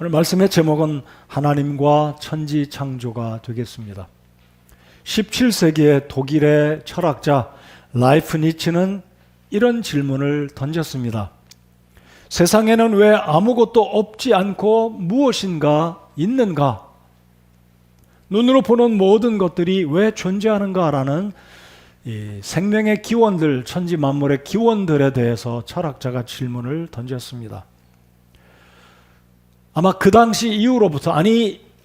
오늘 말씀의 제목은 하나님과 천지 창조가 되겠습니다. 17세기의 독일의 철학자 라이프니츠는 이런 질문을 던졌습니다. 세상에는 왜 아무것도 없지 않고 무엇인가 있는가? 눈으로 보는 모든 것들이 왜 존재하는가라는 이 생명의 기원들, 천지 만물의 기원들에 대해서 철학자가 질문을 던졌습니다. 아마 그 당시 이후로부터,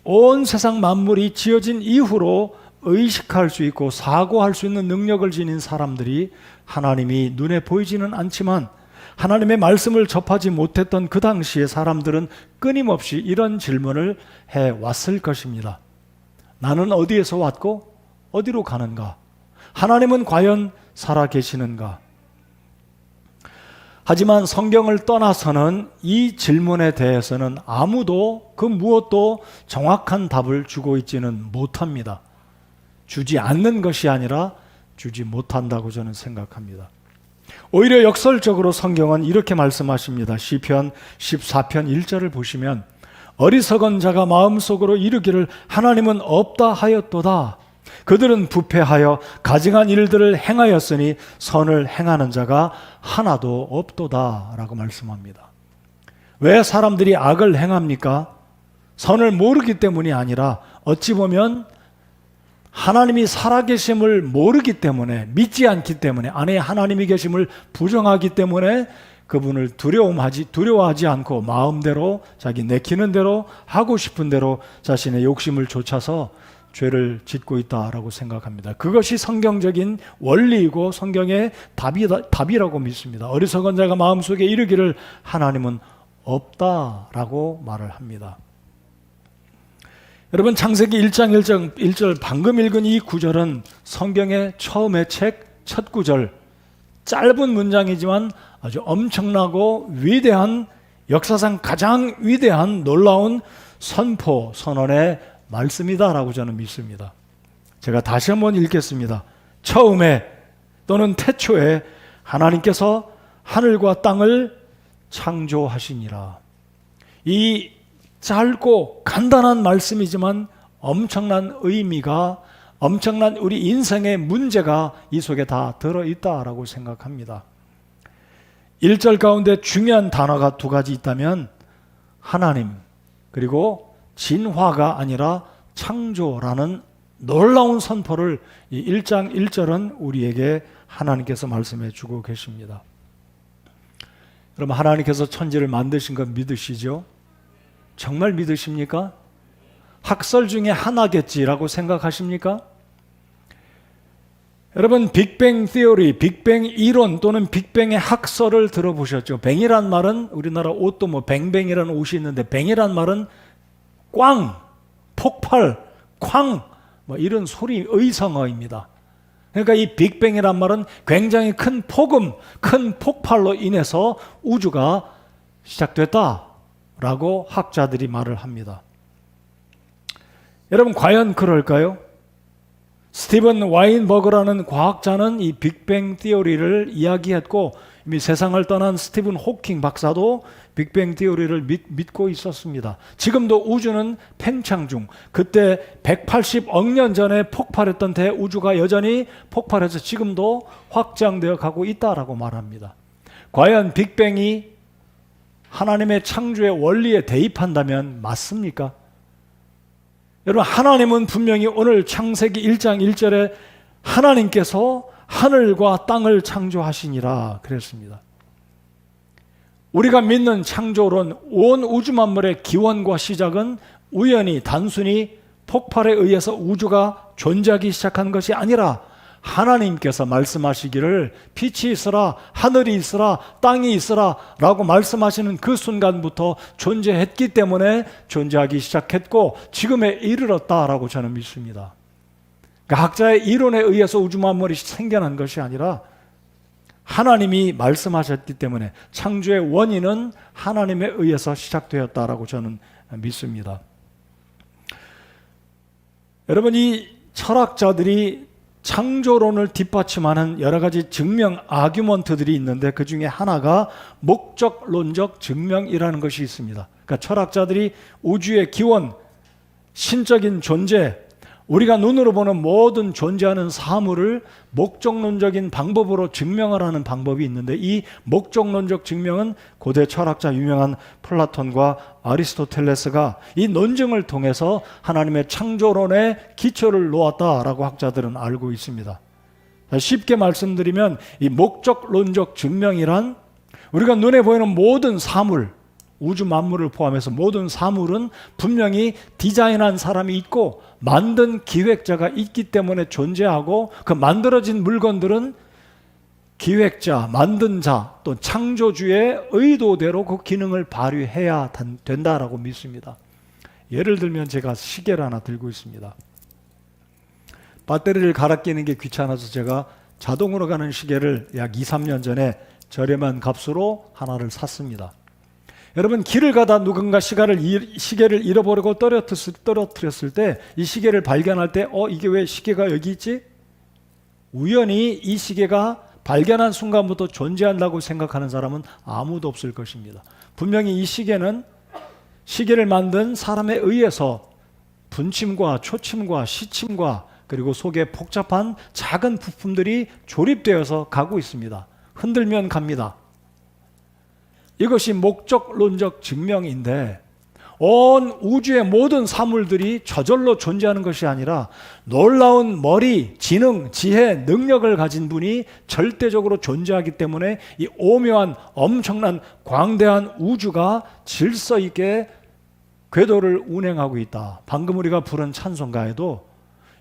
온 세상 만물이 지어진 이후로 의식할 수 있고 사고할 수 있는 능력을 지닌 사람들이 하나님이 눈에 보이지는 않지만 하나님의 말씀을 접하지 못했던 그 당시의 사람들은 끊임없이 이런 질문을 해왔을 것입니다. 나는 어디에서 왔고 어디로 가는가? 하나님은 과연 살아계시는가? 하지만 성경을 떠나서는 이 질문에 대해서는 아무도 그 무엇도 정확한 답을 주고 있지는 못합니다. 주지 않는 것이 아니라 주지 못한다고 저는 생각합니다. 오히려 역설적으로 성경은 이렇게 말씀하십니다. 시편 14편 1절을 보시면 어리석은 자가 마음속으로 이르기를 하나님은 없다 하였도다. 그들은 부패하여 가증한 일들을 행하였으니 선을 행하는 자가 하나도 없도다 라고 말씀합니다. 왜 사람들이 악을 행합니까? 선을 모르기 때문이 아니라 어찌 보면 하나님이 살아계심을 모르기 때문에, 믿지 않기 때문에, 안에 하나님이 계심을 부정하기 때문에 그분을 두려워하지 않고 마음대로 자기 내키는 대로 하고 싶은 대로 자신의 욕심을 좇아서 죄를 짓고 있다라고 생각합니다. 그것이 성경적인 원리이고 성경의 답이라고 믿습니다. 어리석은 자가 마음속에 이르기를 하나님은 없다라고 말을 합니다. 여러분, 창세기 1장 1절 방금 읽은 이 구절은 성경의 처음의 책 첫 구절, 짧은 문장이지만 아주 엄청나고 위대한, 역사상 가장 위대한 놀라운 선언의 말씀이다라고 저는 믿습니다. 제가 다시 한번 읽겠습니다. 처음에 또는 태초에 하나님께서 하늘과 땅을 창조하시니라. 이 짧고 간단한 말씀이지만 엄청난 의미가, 엄청난 우리 인생의 문제가 이 속에 다 들어있다라고 생각합니다. 1절 가운데 중요한 단어가 두 가지 있다면 하나님, 그리고 진화가 아니라 창조라는 놀라운 선포를 이 1장 1절은 우리에게 하나님께서 말씀해 주고 계십니다. 여러분, 하나님께서 천지를 만드신 건 믿으시죠? 정말 믿으십니까? 학설 중에 하나겠지라고 생각하십니까? 여러분, 빅뱅 티어리, 빅뱅 이론 또는 빅뱅의 학설을 들어보셨죠? 뱅이란 말은 우리나라 옷도 뱅뱅이라는 옷이 있는데 뱅이란 말은 꽝, 폭발, 쾅 이런 소리 의성어입니다. 그러니까 이 빅뱅이란 말은 굉장히 큰 폭음, 큰 폭발로 인해서 우주가 시작됐다라고 학자들이 말을 합니다. 여러분, 과연 그럴까요? 스티븐 와인버그라는 과학자는 이 빅뱅 티오리를 이야기했고 이미 세상을 떠난 스티븐 호킹 박사도 빅뱅 티오리를 믿고 있었습니다. 지금도 우주는 팽창 중, 그때 180억 년 전에 폭발했던 대우주가 여전히 폭발해서 지금도 확장되어 가고 있다라고 말합니다. 과연 빅뱅이 하나님의 창조의 원리에 대입한다면 맞습니까? 여러분, 하나님은 분명히 오늘 창세기 1장 1절에 하나님께서 하늘과 땅을 창조하시니라 그랬습니다. 우리가 믿는 창조론, 온 우주 만물의 기원과 시작은 우연히 단순히 폭발에 의해서 우주가 존재하기 시작한 것이 아니라 하나님께서 말씀하시기를 빛이 있으라, 하늘이 있으라, 땅이 있으라 라고 말씀하시는 그 순간부터 존재했기 때문에 존재하기 시작했고 지금에 이르렀다라고 저는 믿습니다. 그러니까 학자의 이론에 의해서 우주 만물이 생겨난 것이 아니라 하나님이 말씀하셨기 때문에 창조의 원인은 하나님에 의해서 시작되었다라고 저는 믿습니다. 여러분, 이 철학자들이 창조론을 뒷받침하는 여러 가지 증명 아규먼트들이 있는데 그 중에 하나가 목적론적 증명이라는 것이 있습니다. 그러니까 철학자들이 우주의 기원, 신적인 존재, 우리가 눈으로 보는 모든 존재하는 사물을 목적론적인 방법으로 증명을 하는 방법이 있는데, 이 목적론적 증명은 고대 철학자 유명한 플라톤과 아리스토텔레스가 이 논증을 통해서 하나님의 창조론의 기초를 놓았다라고 학자들은 알고 있습니다. 쉽게 말씀드리면 이 목적론적 증명이란 우리가 눈에 보이는 모든 사물, 우주 만물을 포함해서 모든 사물은 분명히 디자인한 사람이 있고 만든 기획자가 있기 때문에 존재하고, 그 만들어진 물건들은 기획자, 만든 자, 또 창조주의 의도대로 그 기능을 발휘해야 된다라고 믿습니다. 예를 들면 제가 시계를 하나 들고 있습니다. 배터리를 갈아 끼는 게 귀찮아서 제가 자동으로 가는 시계를 약 2, 3년 전에 저렴한 값으로 하나를 샀습니다. 여러분, 길을 가다 누군가 시계를 잃어버리고 떨어뜨렸을 때 이 시계를 발견할 때 이게 왜 시계가 여기 있지? 우연히 이 시계가 발견한 순간부터 존재한다고 생각하는 사람은 아무도 없을 것입니다. 분명히 이 시계는 시계를 만든 사람에 의해서 분침과 초침과 시침과 그리고 속에 복잡한 작은 부품들이 조립되어서 가고 있습니다. 흔들면 갑니다. 이것이 목적론적 증명인데, 온 우주의 모든 사물들이 저절로 존재하는 것이 아니라 놀라운 머리, 지능, 지혜, 능력을 가진 분이 절대적으로 존재하기 때문에 이 오묘한 엄청난 광대한 우주가 질서 있게 궤도를 운행하고 있다. 방금 우리가 부른 찬송가에도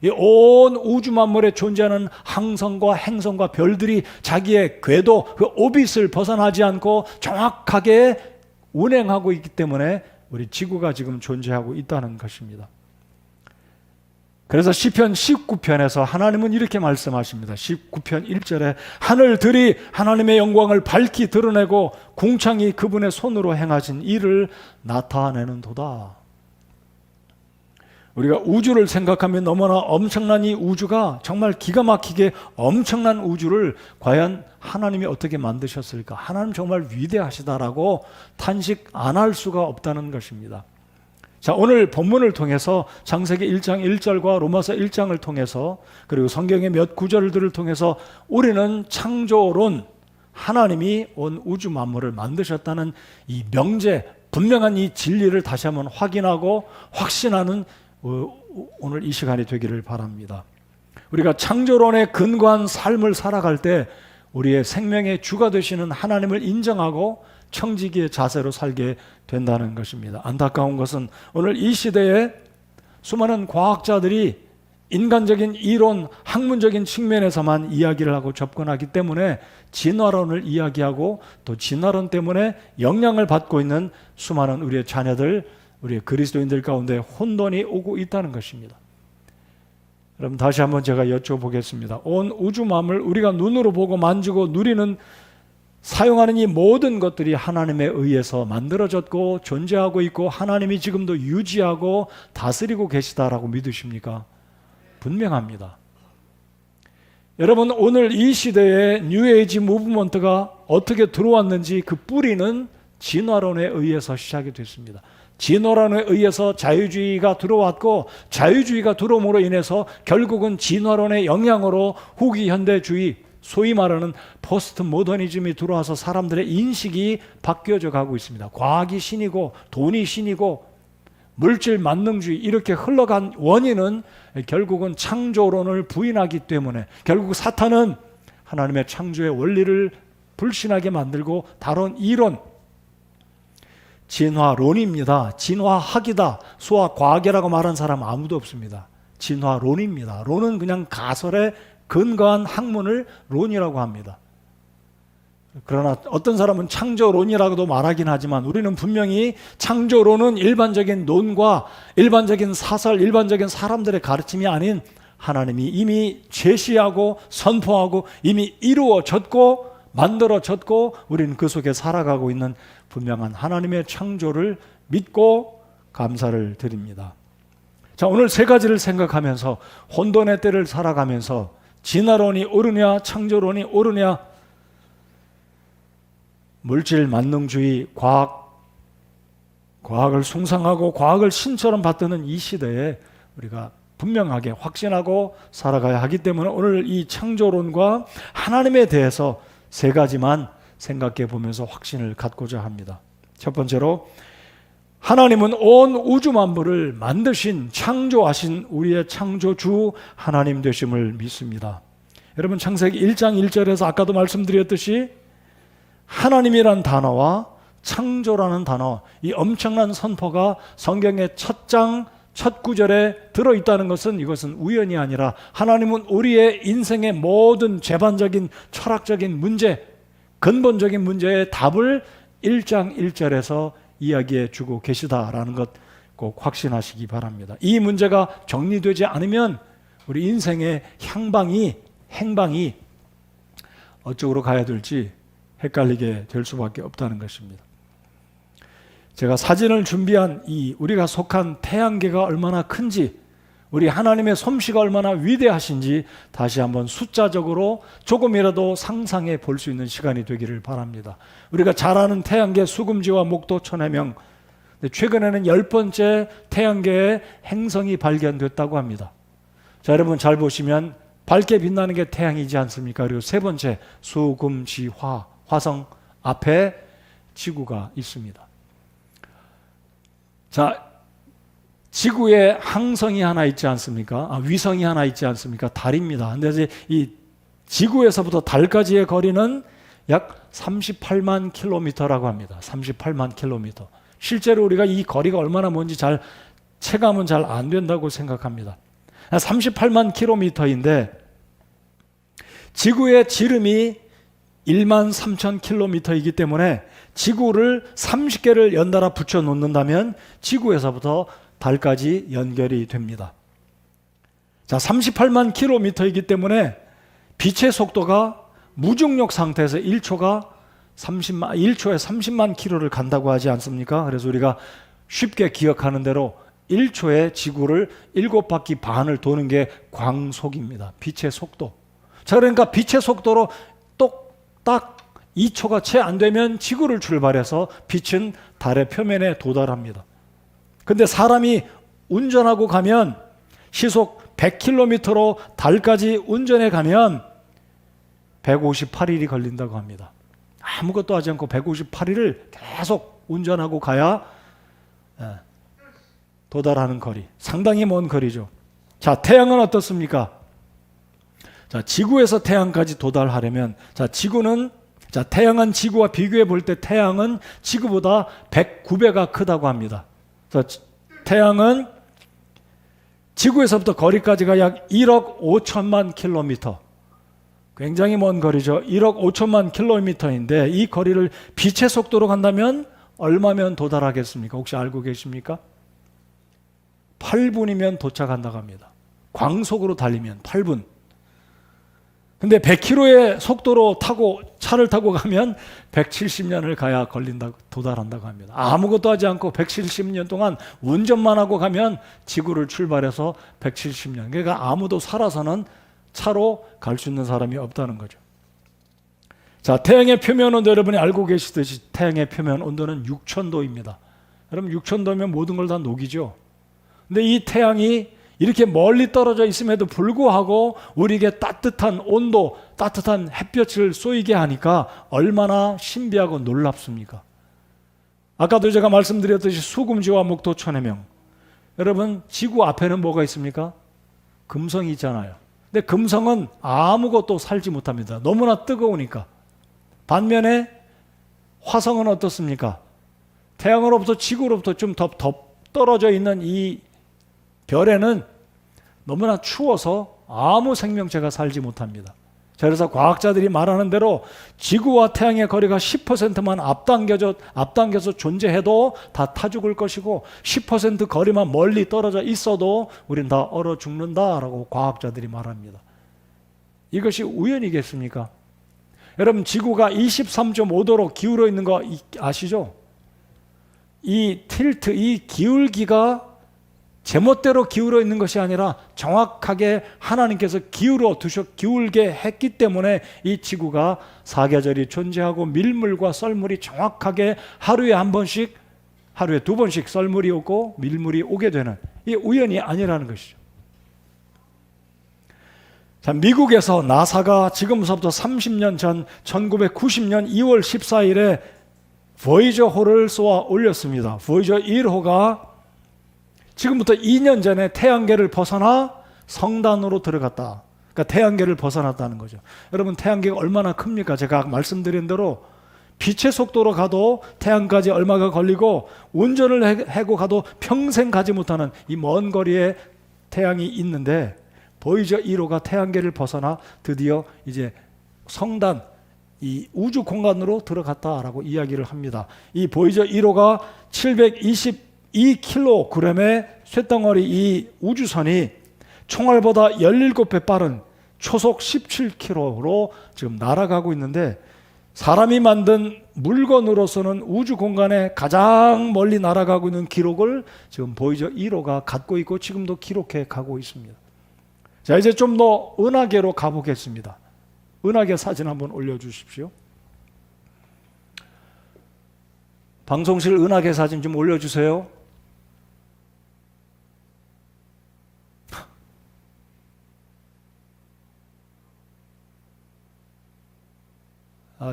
이 온 우주 만물에 존재하는 항성과 행성과 별들이 자기의 궤도, 그 오빗을 벗어나지 않고 정확하게 운행하고 있기 때문에 우리 지구가 지금 존재하고 있다는 것입니다. 그래서 시편 19편에서 하나님은 이렇게 말씀하십니다. 19편 1절에 하늘들이 하나님의 영광을 밝히 드러내고 궁창이 그분의 손으로 행하신 일을 나타내는도다. 우리가 우주를 생각하면 너무나 엄청난 이 우주가, 정말 기가 막히게 엄청난 우주를 과연 하나님이 어떻게 만드셨을까? 하나님 정말 위대하시다라고 탄식 안 할 수가 없다는 것입니다. 자, 오늘 본문을 통해서 창세기 1장 1절과 로마서 1장을 통해서, 그리고 성경의 몇 구절들을 통해서 우리는 창조론, 하나님이 온 우주 만물을 만드셨다는 이 명제, 분명한 이 진리를 다시 한번 확인하고 확신하는 오늘 이 시간이 되기를 바랍니다. 우리가 창조론에 근거한 삶을 살아갈 때 우리의 생명의 주가 되시는 하나님을 인정하고 청지기의 자세로 살게 된다는 것입니다. 안타까운 것은 오늘 이 시대에 수많은 과학자들이 인간적인 이론, 학문적인 측면에서만 이야기를 하고 접근하기 때문에 진화론을 이야기하고, 또 진화론 때문에 영향을 받고 있는 수많은 우리의 자녀들, 우리 그리스도인들 가운데 혼돈이 오고 있다는 것입니다. 여러분, 다시 한번 제가 여쭤보겠습니다. 온 우주 만물, 우리가 눈으로 보고 만지고 누리는, 사용하는 이 모든 것들이 하나님에 의해서 만들어졌고 존재하고 있고 하나님이 지금도 유지하고 다스리고 계시다라고 믿으십니까? 분명합니다. 여러분, 오늘 이 시대에 뉴에이지 무브먼트가 어떻게 들어왔는지 그 뿌리는 진화론에 의해서 시작이 됐습니다. 진화론에 의해서 자유주의가 들어왔고, 자유주의가 들어옴으로 인해서 결국은 진화론의 영향으로 후기 현대주의, 소위 말하는 포스트 모더니즘이 들어와서 사람들의 인식이 바뀌어져 가고 있습니다. 과학이 신이고 돈이 신이고 물질 만능주의, 이렇게 흘러간 원인은 결국은 창조론을 부인하기 때문에, 결국 사탄은 하나님의 창조의 원리를 불신하게 만들고 다른 이론, 진화론입니다. 진화학이다. 수학 과학이라고 말한 사람 아무도 없습니다. 진화론입니다. 론은 그냥 가설에 근거한 학문을 론이라고 합니다. 그러나 어떤 사람은 창조론이라고도 말하긴 하지만 우리는 분명히 창조론은 일반적인 논과 일반적인 사설, 일반적인 사람들의 가르침이 아닌 하나님이 이미 제시하고 선포하고 이미 이루어졌고 만들어졌고 우리는 그 속에 살아가고 있는 분명한 하나님의 창조를 믿고 감사를 드립니다. 자, 오늘 세 가지를 생각하면서 혼돈의 때를 살아가면서 진화론이 옳으냐 창조론이 옳으냐, 물질 만능주의, 과학을 숭상하고 과학을 신처럼 받드는 이 시대에 우리가 분명하게 확신하고 살아가야 하기 때문에 오늘 이 창조론과 하나님에 대해서 세 가지만 생각해 보면서 확신을 갖고자 합니다. 첫 번째로, 하나님은 온 우주 만물을 만드신, 창조하신 우리의 창조주 하나님 되심을 믿습니다. 여러분, 창세기 1장 1절에서 아까도 말씀드렸듯이 하나님이란 단어와 창조라는 단어, 이 엄청난 선포가 성경의 첫 장 첫 구절에 들어있다는 것은, 이것은 우연이 아니라 하나님은 우리의 인생의 모든 재반적인 철학적인 문제, 근본적인 문제의 답을 1장 1절에서 이야기해 주고 계시다라는 것 꼭 확신하시기 바랍니다. 이 문제가 정리되지 않으면 우리 인생의 행방이 어쪽으로 가야 될지 헷갈리게 될 수밖에 없다는 것입니다. 제가 사진을 준비한 이 우리가 속한 태양계가 얼마나 큰지, 우리 하나님의 솜씨가 얼마나 위대하신지 다시 한번 숫자적으로 조금이라도 상상해 볼 수 있는 시간이 되기를 바랍니다. 우리가 잘 아는 태양계 수금지와 목도 천해명, 최근에는 10번째 태양계의 행성이 발견됐다고 합니다. 자, 여러분 잘 보시면 밝게 빛나는 게 태양이지 않습니까? 그리고 세 번째 수금지화, 화성 앞에 지구가 있습니다. 자, 지구에 항성이 하나 있지 않습니까? 위성이 하나 있지 않습니까? 달입니다. 근데 이 지구에서부터 달까지의 거리는 약 38만 킬로미터라고 합니다. 38만 킬로미터. 실제로 우리가 이 거리가 얼마나 먼지 잘 체감은 잘 안 된다고 생각합니다. 38만 킬로미터인데 지구의 지름이 1만 3천 킬로미터이기 때문에 지구를 30개를 연달아 붙여 놓는다면 지구에서부터 달까지 연결이 됩니다. 자, 38만 킬로미터이기 때문에 빛의 속도가 무중력 상태에서 1초에 30만 킬로를 간다고 하지 않습니까? 그래서 우리가 쉽게 기억하는 대로 1초에 지구를 7바퀴 반을 도는 게 광속입니다. 빛의 속도. 자, 그러니까 빛의 속도로 똑딱 2초가 채 안 되면 지구를 출발해서 빛은 달의 표면에 도달합니다. 근데 사람이 운전하고 가면 시속 100km로 달까지 운전해 가면 158일이 걸린다고 합니다. 아무것도 하지 않고 158일을 계속 운전하고 가야 도달하는 거리. 상당히 먼 거리죠. 자, 태양은 어떻습니까? 자, 지구에서 태양까지 도달하려면, 태양은 지구와 비교해 볼 때 태양은 지구보다 109배가 크다고 합니다. 자, 태양은 지구에서부터 거리까지가 약 1억 5천만 킬로미터. 굉장히 먼 거리죠. 1억 5천만 킬로미터인데 이 거리를 빛의 속도로 간다면 얼마면 도달하겠습니까? 혹시 알고 계십니까? 8분이면 도착한다고 합니다. 광속으로 달리면 8분. 근데 100km의 속도로 차를 타고 가면 170년을 가야 도달한다고 합니다. 아무것도 하지 않고 170년 동안 운전만 하고 가면 지구를 출발해서 170년. 그러니까 아무도 살아서는 차로 갈 수 있는 사람이 없다는 거죠. 자, 태양의 표면 온도 여러분이 알고 계시듯이 태양의 표면 온도는 6000도입니다. 여러분 6000도면 모든 걸 다 녹이죠. 근데 이 태양이 이렇게 멀리 떨어져 있음에도 불구하고 우리에게 따뜻한 온도, 따뜻한 햇볕을 쏘이게 하니까 얼마나 신비하고 놀랍습니까? 아까도 제가 말씀드렸듯이 수금지와 목도 천해명. 여러분 지구 앞에는 뭐가 있습니까? 금성이 있잖아요. 근데 금성은 아무것도 살지 못합니다. 너무나 뜨거우니까. 반면에 화성은 어떻습니까? 태양으로부터 지구로부터 좀 더 떨어져 있는 이 별에는 너무나 추워서 아무 생명체가 살지 못합니다. 자, 그래서 과학자들이 말하는 대로 지구와 태양의 거리가 10%만 앞당겨서 존재해도 다 타 죽을 것이고 10% 거리만 멀리 떨어져 있어도 우린 다 얼어 죽는다라고 과학자들이 말합니다. 이것이 우연이겠습니까? 여러분 지구가 23.5도로 기울어 있는 거 아시죠? 이 기울기가 제멋대로 기울어 있는 것이 아니라 정확하게 하나님께서 기울게 했기 때문에 이 지구가 사계절이 존재하고 밀물과 썰물이 정확하게 하루에 한 번씩 하루에 2번씩 썰물이 오고 밀물이 오게 되는, 이게 우연이 아니라는 것이죠. 자, 미국에서 나사가 지금부터 30년 전 1990년 2월 14일에 보이저호를 쏘아 올렸습니다. 보이저 1호가 지금부터 2년 전에 태양계를 벗어나 성단으로 들어갔다. 그러니까 태양계를 벗어났다는 거죠. 여러분, 태양계가 얼마나 큽니까? 제가 말씀드린 대로 빛의 속도로 가도 태양까지 얼마가 걸리고, 운전을 하고 가도 평생 가지 못하는 이 먼 거리에 태양이 있는데, 보이저 1호가 태양계를 벗어나 드디어 이제 성단, 이 우주 공간으로 들어갔다라고 이야기를 합니다. 이 보이저 1호가 722kg의 쇳덩어리 이 우주선이 총알보다 17배 빠른 초속 17km로 지금 날아가고 있는데, 사람이 만든 물건으로서는 우주 공간에 가장 멀리 날아가고 있는 기록을 지금 보이저 1호가 갖고 있고 지금도 기록해 가고 있습니다. 자, 이제 좀 더 은하계로 가보겠습니다. 은하계 사진 한번 올려주십시오. 방송실 은하계 사진 좀 올려주세요.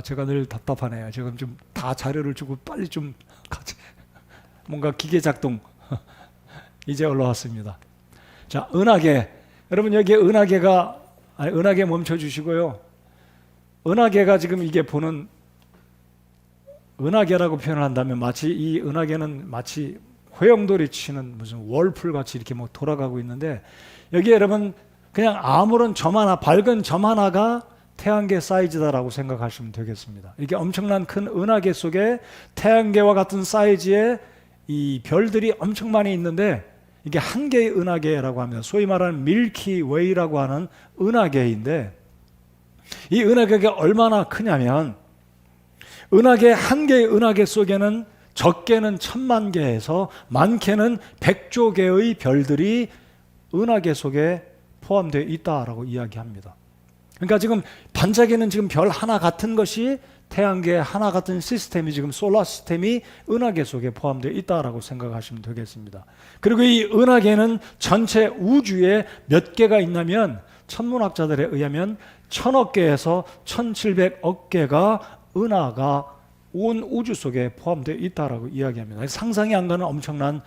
제가 늘 답답하네요. 지금 좀 다 자료를 주고 빨리 좀 같이 뭔가 기계 작동 이제 올라왔습니다. 자, 은하계. 여러분, 여기에 은하계 멈춰 주시고요. 은하계가 지금 이게 보는, 은하계라고 표현을 한다면 마치 이 은하계는 마치 회영돌이 치는 무슨 월풀 같이 이렇게 뭐 돌아가고 있는데, 여기에 여러분 그냥 아무런 점 하나, 밝은 점 하나가 태양계 사이즈다라고 생각하시면 되겠습니다. 이게 엄청난 큰 은하계 속에 태양계와 같은 사이즈의 이 별들이 엄청 많이 있는데, 이게 한 개의 은하계라고 합니다. 소위 말하는 밀키웨이라고 하는 은하계인데, 이 은하계가 얼마나 크냐면, 은하계 한 개의 은하계 속에는 적게는 1000만 개에서 많게는 100조 개의 별들이 은하계 속에 포함되어 있다라고 이야기합니다. 그러니까 지금 반짝이는 지금 별 하나 같은 것이, 태양계 하나 같은 시스템이, 지금 솔라 시스템이 은하계 속에 포함되어 있다라고 생각하시면 되겠습니다. 그리고 이 은하계는 전체 우주에 몇 개가 있냐면, 천문학자들에 의하면 1000억 개에서 1700억 개가 은하가 온 우주 속에 포함되어 있다라고 이야기합니다. 상상이 안 가는 엄청난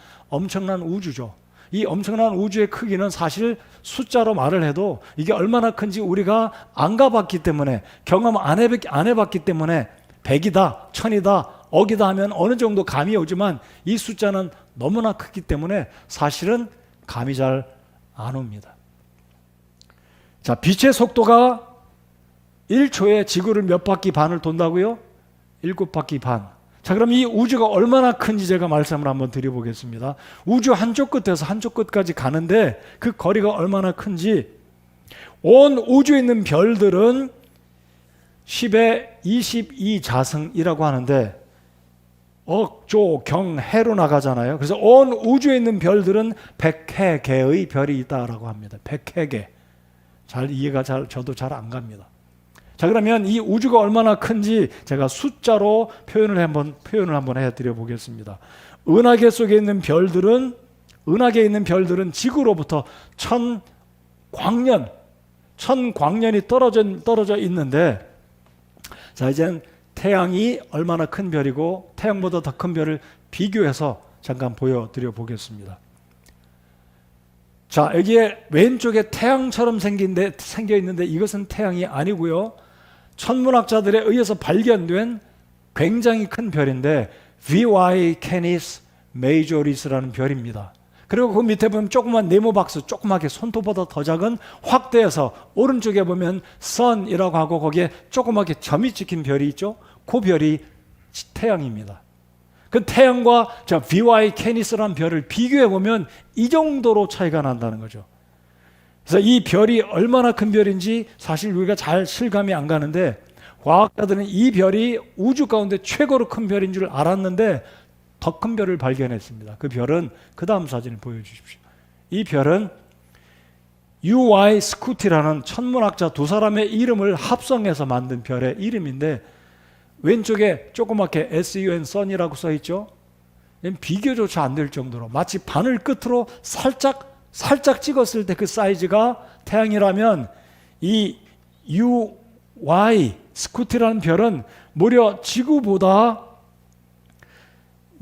우주죠. 이 엄청난 우주의 크기는 사실 숫자로 말을 해도 이게 얼마나 큰지 우리가 안 가봤기 때문에, 경험 안 해봤기 때문에 100이다, 1000이다, 억이다 하면 어느 정도 감이 오지만, 이 숫자는 너무나 크기 때문에 사실은 감이 잘 안 옵니다. 자, 빛의 속도가 1초에 지구를 몇 바퀴 반을 돈다고요? 7바퀴 반. 자, 그럼 이 우주가 얼마나 큰지 제가 말씀을 한번 드려보겠습니다. 우주 한쪽 끝에서 한쪽 끝까지 가는데 그 거리가 얼마나 큰지, 온 우주에 있는 별들은 10의 22자승이라고 하는데, 억조 경해로 나가잖아요. 그래서 온 우주에 있는 별들은 100해 개의 별이 있다라고 합니다. 100해 개. 잘 이해가 저도 잘 안 갑니다. 자, 그러면 이 우주가 얼마나 큰지 제가 숫자로 표현을 한번 해드려 보겠습니다. 은하계 속에 있는 별들은, 은하계에 있는 별들은 지구로부터 1000광년이 떨어져 있는데, 자, 이제는 태양이 얼마나 큰 별이고 태양보다 더 큰 별을 비교해서 잠깐 보여드려 보겠습니다. 자, 여기에 왼쪽에 태양처럼 생겨 있는데 이것은 태양이 아니고요, 천문학자들에 의해서 발견된 굉장히 큰 별인데 VY Canis Majoris라는 별입니다. 그리고 그 밑에 보면 조그만 네모박스, 조그맣게 손톱보다 더 작은 확대해서 오른쪽에 보면 Sun이라고 하고 거기에 조그맣게 점이 찍힌 별이 있죠. 그 별이 태양입니다. 그 태양과 VY Canis라는 별을 비교해 보면 이 정도로 차이가 난다는 거죠. 그래서 이 별이 얼마나 큰 별인지 사실 우리가 잘 실감이 안 가는데, 과학자들은 이 별이 우주 가운데 최고로 큰 별인 줄 알았는데 더 큰 별을 발견했습니다. 그 별은, 그 다음 사진을 보여주십시오. 이 별은 UY 스쿠티라는 천문학자 두 사람의 이름을 합성해서 만든 별의 이름인데, 왼쪽에 조그맣게 SUN Sun이라고 써있죠. 비교조차 안 될 정도로 마치 바늘 끝으로 살짝 찍었을 때 그 사이즈가 태양이라면 이 UY 스쿠티라는 별은 무려 지구보다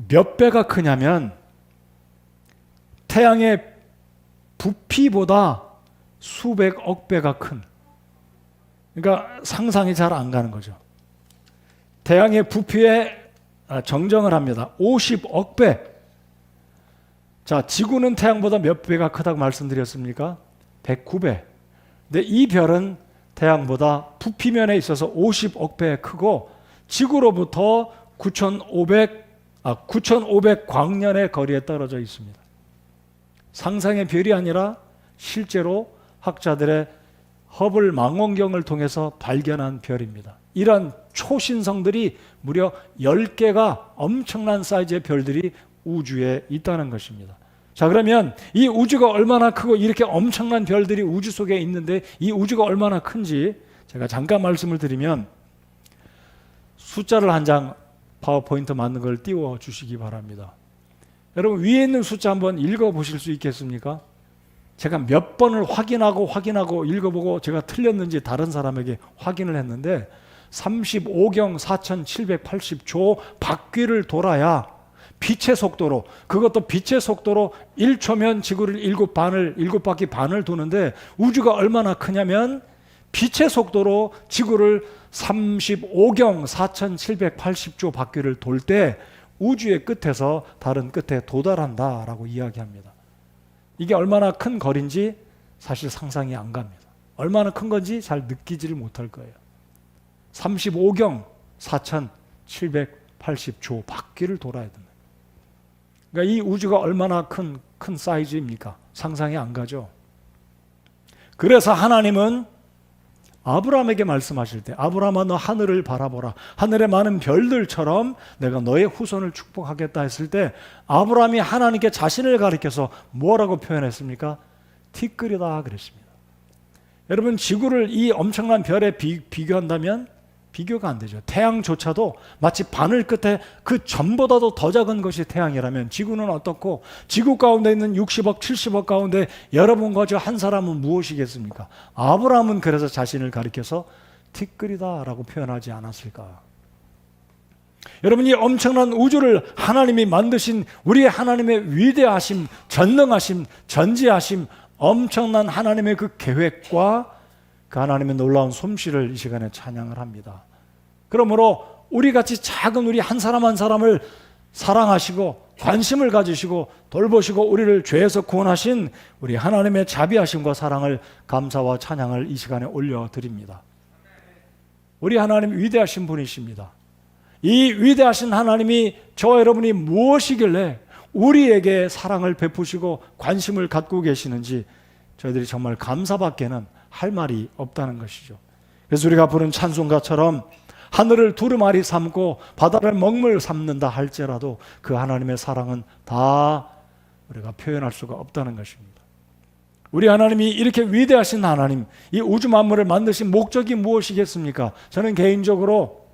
몇 배가 크냐면 태양의 부피보다 수백억 배가 큰, 그러니까 상상이 잘 안 가는 거죠. 태양의 부피에 정정을 합니다. 50억 배. 자, 지구는 태양보다 몇 배가 크다고 말씀드렸습니까? 109배. 근데 이 별은 태양보다 부피면에 있어서 50억 배 크고 지구로부터 9,500 광년의 거리에 떨어져 있습니다. 상상의 별이 아니라 실제로 학자들의 허블 망원경을 통해서 발견한 별입니다. 이런 초신성들이 무려 10개가 엄청난 사이즈의 별들이 우주에 있다는 것입니다. 자, 그러면 이 우주가 얼마나 크고 이렇게 엄청난 별들이 우주 속에 있는데 이 우주가 얼마나 큰지 제가 잠깐 말씀을 드리면 숫자를 한 장 파워포인트 만든 걸 띄워 주시기 바랍니다. 여러분 위에 있는 숫자 한번 읽어 보실 수 있겠습니까? 제가 몇 번을 확인하고 읽어보고 제가 틀렸는지 다른 사람에게 확인을 했는데 35경 4780조 바퀴를 돌아야 빛의 속도로, 그것도 빛의 속도로 1초면 지구를 7바퀴 반을 도는데 우주가 얼마나 크냐면 빛의 속도로 지구를 35경 4780조 바퀴를 돌 때 우주의 끝에서 다른 끝에 도달한다라고 이야기합니다. 이게 얼마나 큰 거리인지 사실 상상이 안 갑니다. 얼마나 큰 건지 잘 느끼지를 못할 거예요. 35경 4780조 바퀴를 돌아야 된다. 그러니까 이 우주가 얼마나 큰 사이즈입니까? 상상이 안 가죠. 그래서 하나님은 아브라함에게 말씀하실 때 아브라함아 너 하늘을 바라보라. 하늘의 많은 별들처럼 내가 너의 후손을 축복하겠다 했을 때 아브라함이 하나님께 자신을 가리켜서 뭐라고 표현했습니까? 티끌이다 그랬습니다. 여러분 지구를 이 엄청난 별에 비교한다면 비교가 안 되죠. 태양조차도 마치 바늘 끝에 그 전보다도 더 작은 것이 태양이라면 지구는 어떻고 지구 가운데 있는 60억 70억 가운데 여러분과 저 한 사람은 무엇이겠습니까? 아브라함은 그래서 자신을 가리켜서 티끌이다 라고 표현하지 않았을까? 여러분 이 엄청난 우주를 하나님이 만드신 우리 하나님의 위대하심, 전능하심, 전지하심, 엄청난 하나님의 그 계획과 그 하나님의 놀라운 솜씨를 이 시간에 찬양을 합니다. 그러므로 우리같이 작은 우리 한 사람 한 사람을 사랑하시고 관심을 가지시고 돌보시고 우리를 죄에서 구원하신 우리 하나님의 자비하심과 사랑을 감사와 찬양을 이 시간에 올려드립니다. 우리 하나님 위대하신 분이십니다. 이 위대하신 하나님이 저와 여러분이 무엇이길래 우리에게 사랑을 베푸시고 관심을 갖고 계시는지 저희들이 정말 감사밖에는 할 말이 없다는 것이죠. 그래서 우리가 부른 찬송가처럼 하늘을 두루마리 삼고 바다를 먹물 삼는다 할지라도 그 하나님의 사랑은 다 우리가 표현할 수가 없다는 것입니다. 우리 하나님이 이렇게 위대하신 하나님, 이 우주 만물을 만드신 목적이 무엇이겠습니까? 저는 개인적으로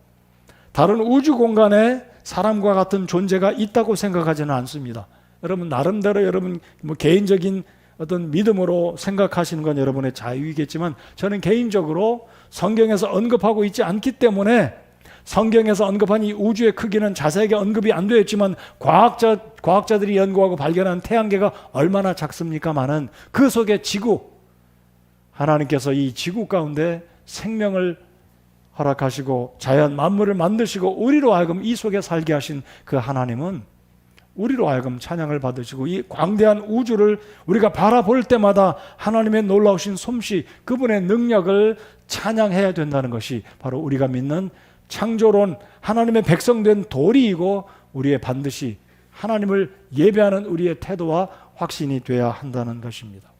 다른 우주 공간에 사람과 같은 존재가 있다고 생각하지는 않습니다. 여러분 나름대로 여러분 개인적인 어떤 믿음으로 생각하시는 건 여러분의 자유이겠지만 저는 개인적으로 성경에서 언급하고 있지 않기 때문에 성경에서 언급한 이 우주의 크기는 자세하게 언급이 안 되어 있지만 과학자들이 연구하고 발견한 태양계가 얼마나 작습니까마는 그 속에 지구, 하나님께서 이 지구 가운데 생명을 허락하시고 자연 만물을 만드시고 우리로 하여금 이 속에 살게 하신 그 하나님은 우리로 하여금 찬양을 받으시고 이 광대한 우주를 우리가 바라볼 때마다 하나님의 놀라우신 솜씨, 그분의 능력을 찬양해야 된다는 것이 바로 우리가 믿는 창조론 하나님의 백성된 도리이고 우리의 반드시 하나님을 예배하는 우리의 태도와 확신이 돼야 한다는 것입니다.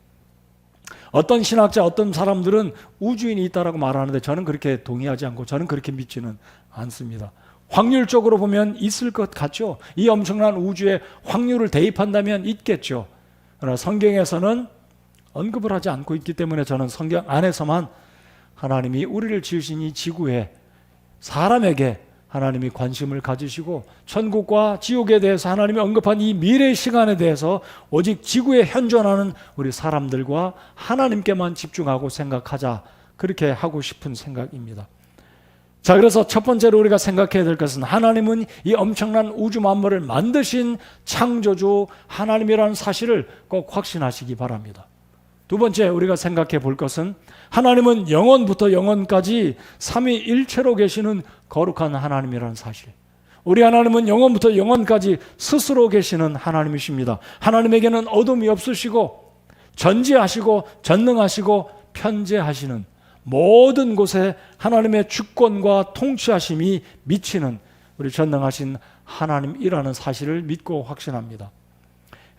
어떤 신학자, 어떤 사람들은 우주인이 있다라고 말하는데 저는 그렇게 동의하지 않고 저는 그렇게 믿지는 않습니다. 확률적으로 보면 있을 것 같죠. 이 엄청난 우주에 확률을 대입한다면 있겠죠. 그러나 성경에서는 언급을 하지 않고 있기 때문에 저는 성경 안에서만 하나님이 우리를 지으신 이 지구에 사람에게 하나님이 관심을 가지시고 천국과 지옥에 대해서 하나님이 언급한 이 미래의 시간에 대해서 오직 지구에 현존하는 우리 사람들과 하나님께만 집중하고 생각하자, 그렇게 하고 싶은 생각입니다. 자, 그래서 첫 번째로 우리가 생각해야 될 것은 하나님은 이 엄청난 우주 만물을 만드신 창조주 하나님이라는 사실을 꼭 확신하시기 바랍니다. 두 번째 우리가 생각해 볼 것은 하나님은 영원부터 영원까지 삼위일체로 계시는 거룩한 하나님이라는 사실. 우리 하나님은 영원부터 영원까지 스스로 계시는 하나님이십니다. 하나님에게는 어둠이 없으시고 전지하시고 전능하시고 편재하시는, 모든 곳에 하나님의 주권과 통치하심이 미치는 우리 전능하신 하나님이라는 사실을 믿고 확신합니다.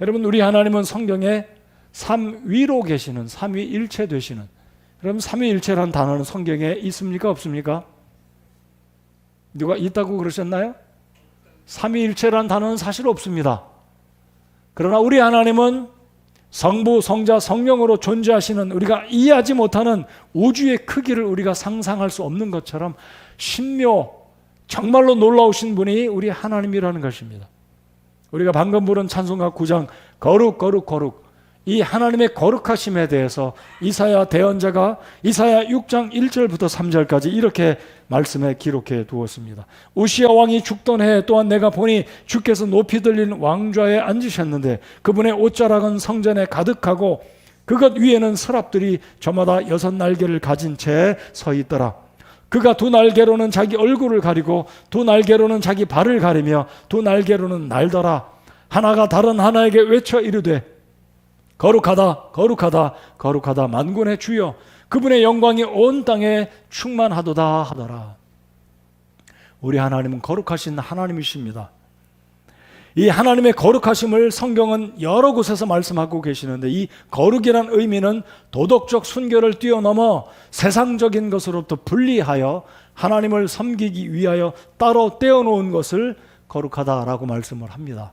여러분, 우리 하나님은 성경에 삼위로 계시는, 삼위일체 되시는, 그럼 삼위일체라는 단어는 성경에 있습니까? 없습니까? 누가 있다고 그러셨나요? 삼위일체라는 단어는 사실 없습니다. 그러나 우리 하나님은 성부, 성자, 성령으로 존재하시는, 우리가 이해하지 못하는 우주의 크기를 우리가 상상할 수 없는 것처럼 신묘, 정말로 놀라우신 분이 우리 하나님이라는 것입니다. 우리가 방금 부른 찬송가 9장 거룩 거룩 거룩, 이 하나님의 거룩하심에 대해서 이사야 대언자가 이사야 6장 1절부터 3절까지 이렇게 말씀에 기록해 두었습니다. 우시야 왕이 죽던 해 또한 내가 보니 주께서 높이 들린 왕좌에 앉으셨는데 그분의 옷자락은 성전에 가득하고 그것 위에는 서랍들이 저마다 6날개를 가진 채 서 있더라. 그가 두 날개로는 자기 얼굴을 가리고 두 날개로는 자기 발을 가리며 두 날개로는 날더라. 하나가 다른 하나에게 외쳐 이르되 거룩하다 거룩하다 거룩하다 만군의 주여, 그분의 영광이 온 땅에 충만하도다 하더라. 우리 하나님은 거룩하신 하나님이십니다. 이 하나님의 거룩하심을 성경은 여러 곳에서 말씀하고 계시는데, 이 거룩이란 의미는 도덕적 순결을 뛰어넘어 세상적인 것으로부터 분리하여 하나님을 섬기기 위하여 따로 떼어놓은 것을 거룩하다라고 말씀을 합니다.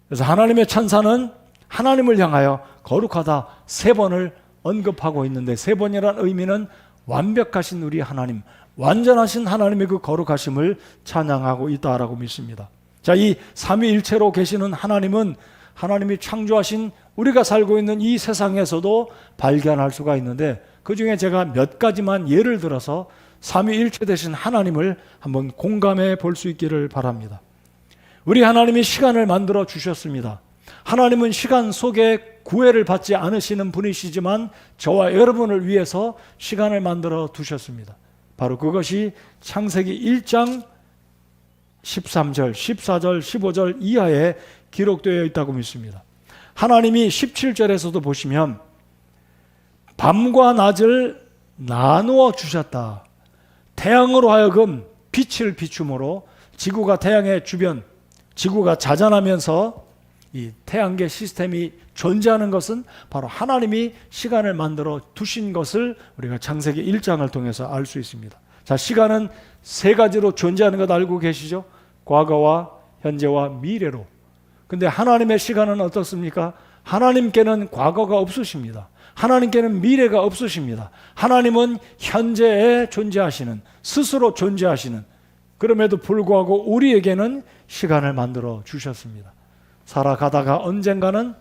그래서 하나님의 천사는 하나님을 향하여 거룩하다 3번을 언급하고 있는데, 3번이라는 의미는 완벽하신 우리 하나님, 완전하신 하나님의 그 거룩하심을 찬양하고 있다라고 믿습니다. 자, 이 삼위일체로 계시는 하나님은 하나님이 창조하신 우리가 살고 있는 이 세상에서도 발견할 수가 있는데, 그 중에 제가 몇 가지만 예를 들어서 삼위일체 되신 하나님을 한번 공감해 볼 수 있기를 바랍니다. 우리 하나님이 시간을 만들어 주셨습니다. 하나님은 시간 속에 구애를 받지 않으시는 분이시지만 저와 여러분을 위해서 시간을 만들어 두셨습니다. 바로 그것이 창세기 1장 13절, 14절, 15절 이하에 기록되어 있다고 믿습니다. 하나님이 17절에서도 보시면 밤과 낮을 나누어 주셨다. 태양으로 하여금 빛을 비춤으로 지구가 태양의 주변, 지구가 자전하면서 이 태양계 시스템이 존재하는 것은 바로 하나님이 시간을 만들어 두신 것을 우리가 창세기 1장을 통해서 알 수 있습니다. 자, 시간은 3가지로 존재하는 것 알고 계시죠? 과거와 현재와 미래로. 근데 하나님의 시간은 어떻습니까? 하나님께는 과거가 없으십니다. 하나님께는 미래가 없으십니다. 하나님은 현재에 존재하시는, 스스로 존재하시는, 그럼에도 불구하고 우리에게는 시간을 만들어 주셨습니다. 살아가다가 언젠가는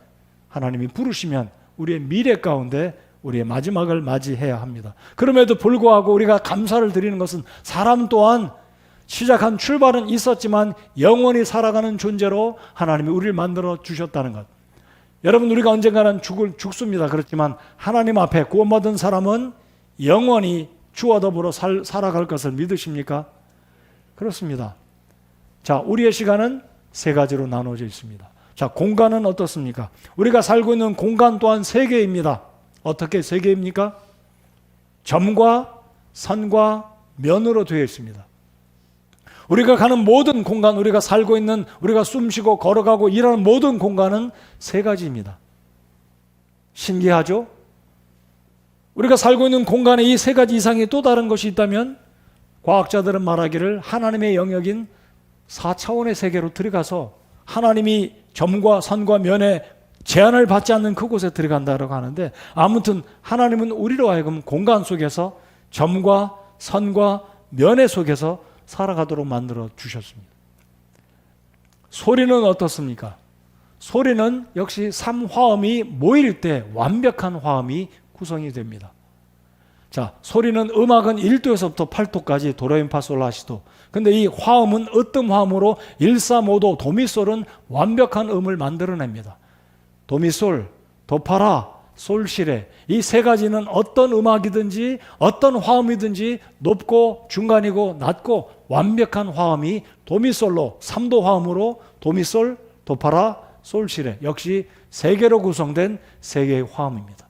하나님이 부르시면 우리의 미래 가운데 우리의 마지막을 맞이해야 합니다. 그럼에도 불구하고 우리가 감사를 드리는 것은 사람 또한 시작한 출발은 있었지만 영원히 살아가는 존재로 하나님이 우리를 만들어 주셨다는 것. 여러분, 우리가 언젠가는 죽습니다. 그렇지만 하나님 앞에 구원받은 사람은 영원히 주와 더불어 살아갈 것을 믿으십니까? 그렇습니다. 자, 우리의 시간은 3가지로 나눠져 있습니다. 자, 공간은 어떻습니까? 우리가 살고 있는 공간 또한 3개입니다. 어떻게 3개입니까? 점과 선과 면으로 되어 있습니다. 우리가 가는 모든 공간, 우리가 살고 있는, 우리가 숨쉬고 걸어가고 일하는 모든 공간은 3가지입니다. 신기하죠? 우리가 살고 있는 공간에 이 3가지 이상의 또 다른 것이 있다면 과학자들은 말하기를 하나님의 영역인 4차원의 세계로 들어가서 하나님이 점과 선과 면에 제한을 받지 않는 그곳에 들어간다고 하는데, 아무튼 하나님은 우리로 하여금 공간 속에서 점과 선과 면의 속에서 살아가도록 만들어 주셨습니다. 소리는 어떻습니까? 소리는 역시 3화음이 모일 때 완벽한 화음이 구성이 됩니다. 자, 소리는 음악은 1도에서부터 8도까지 도레미파솔라시도. 근데 이 화음은 어떤 화음으로 1, 3, 5도 도미솔은 완벽한 음을 만들어냅니다. 도미솔, 도파라, 솔시레 이 세 가지는 어떤 음악이든지 어떤 화음이든지 높고 중간이고 낮고 완벽한 화음이 도미솔로 3도 화음으로 도미솔, 도파라, 솔시레 역시 세 개로 구성된 세 개의 화음입니다.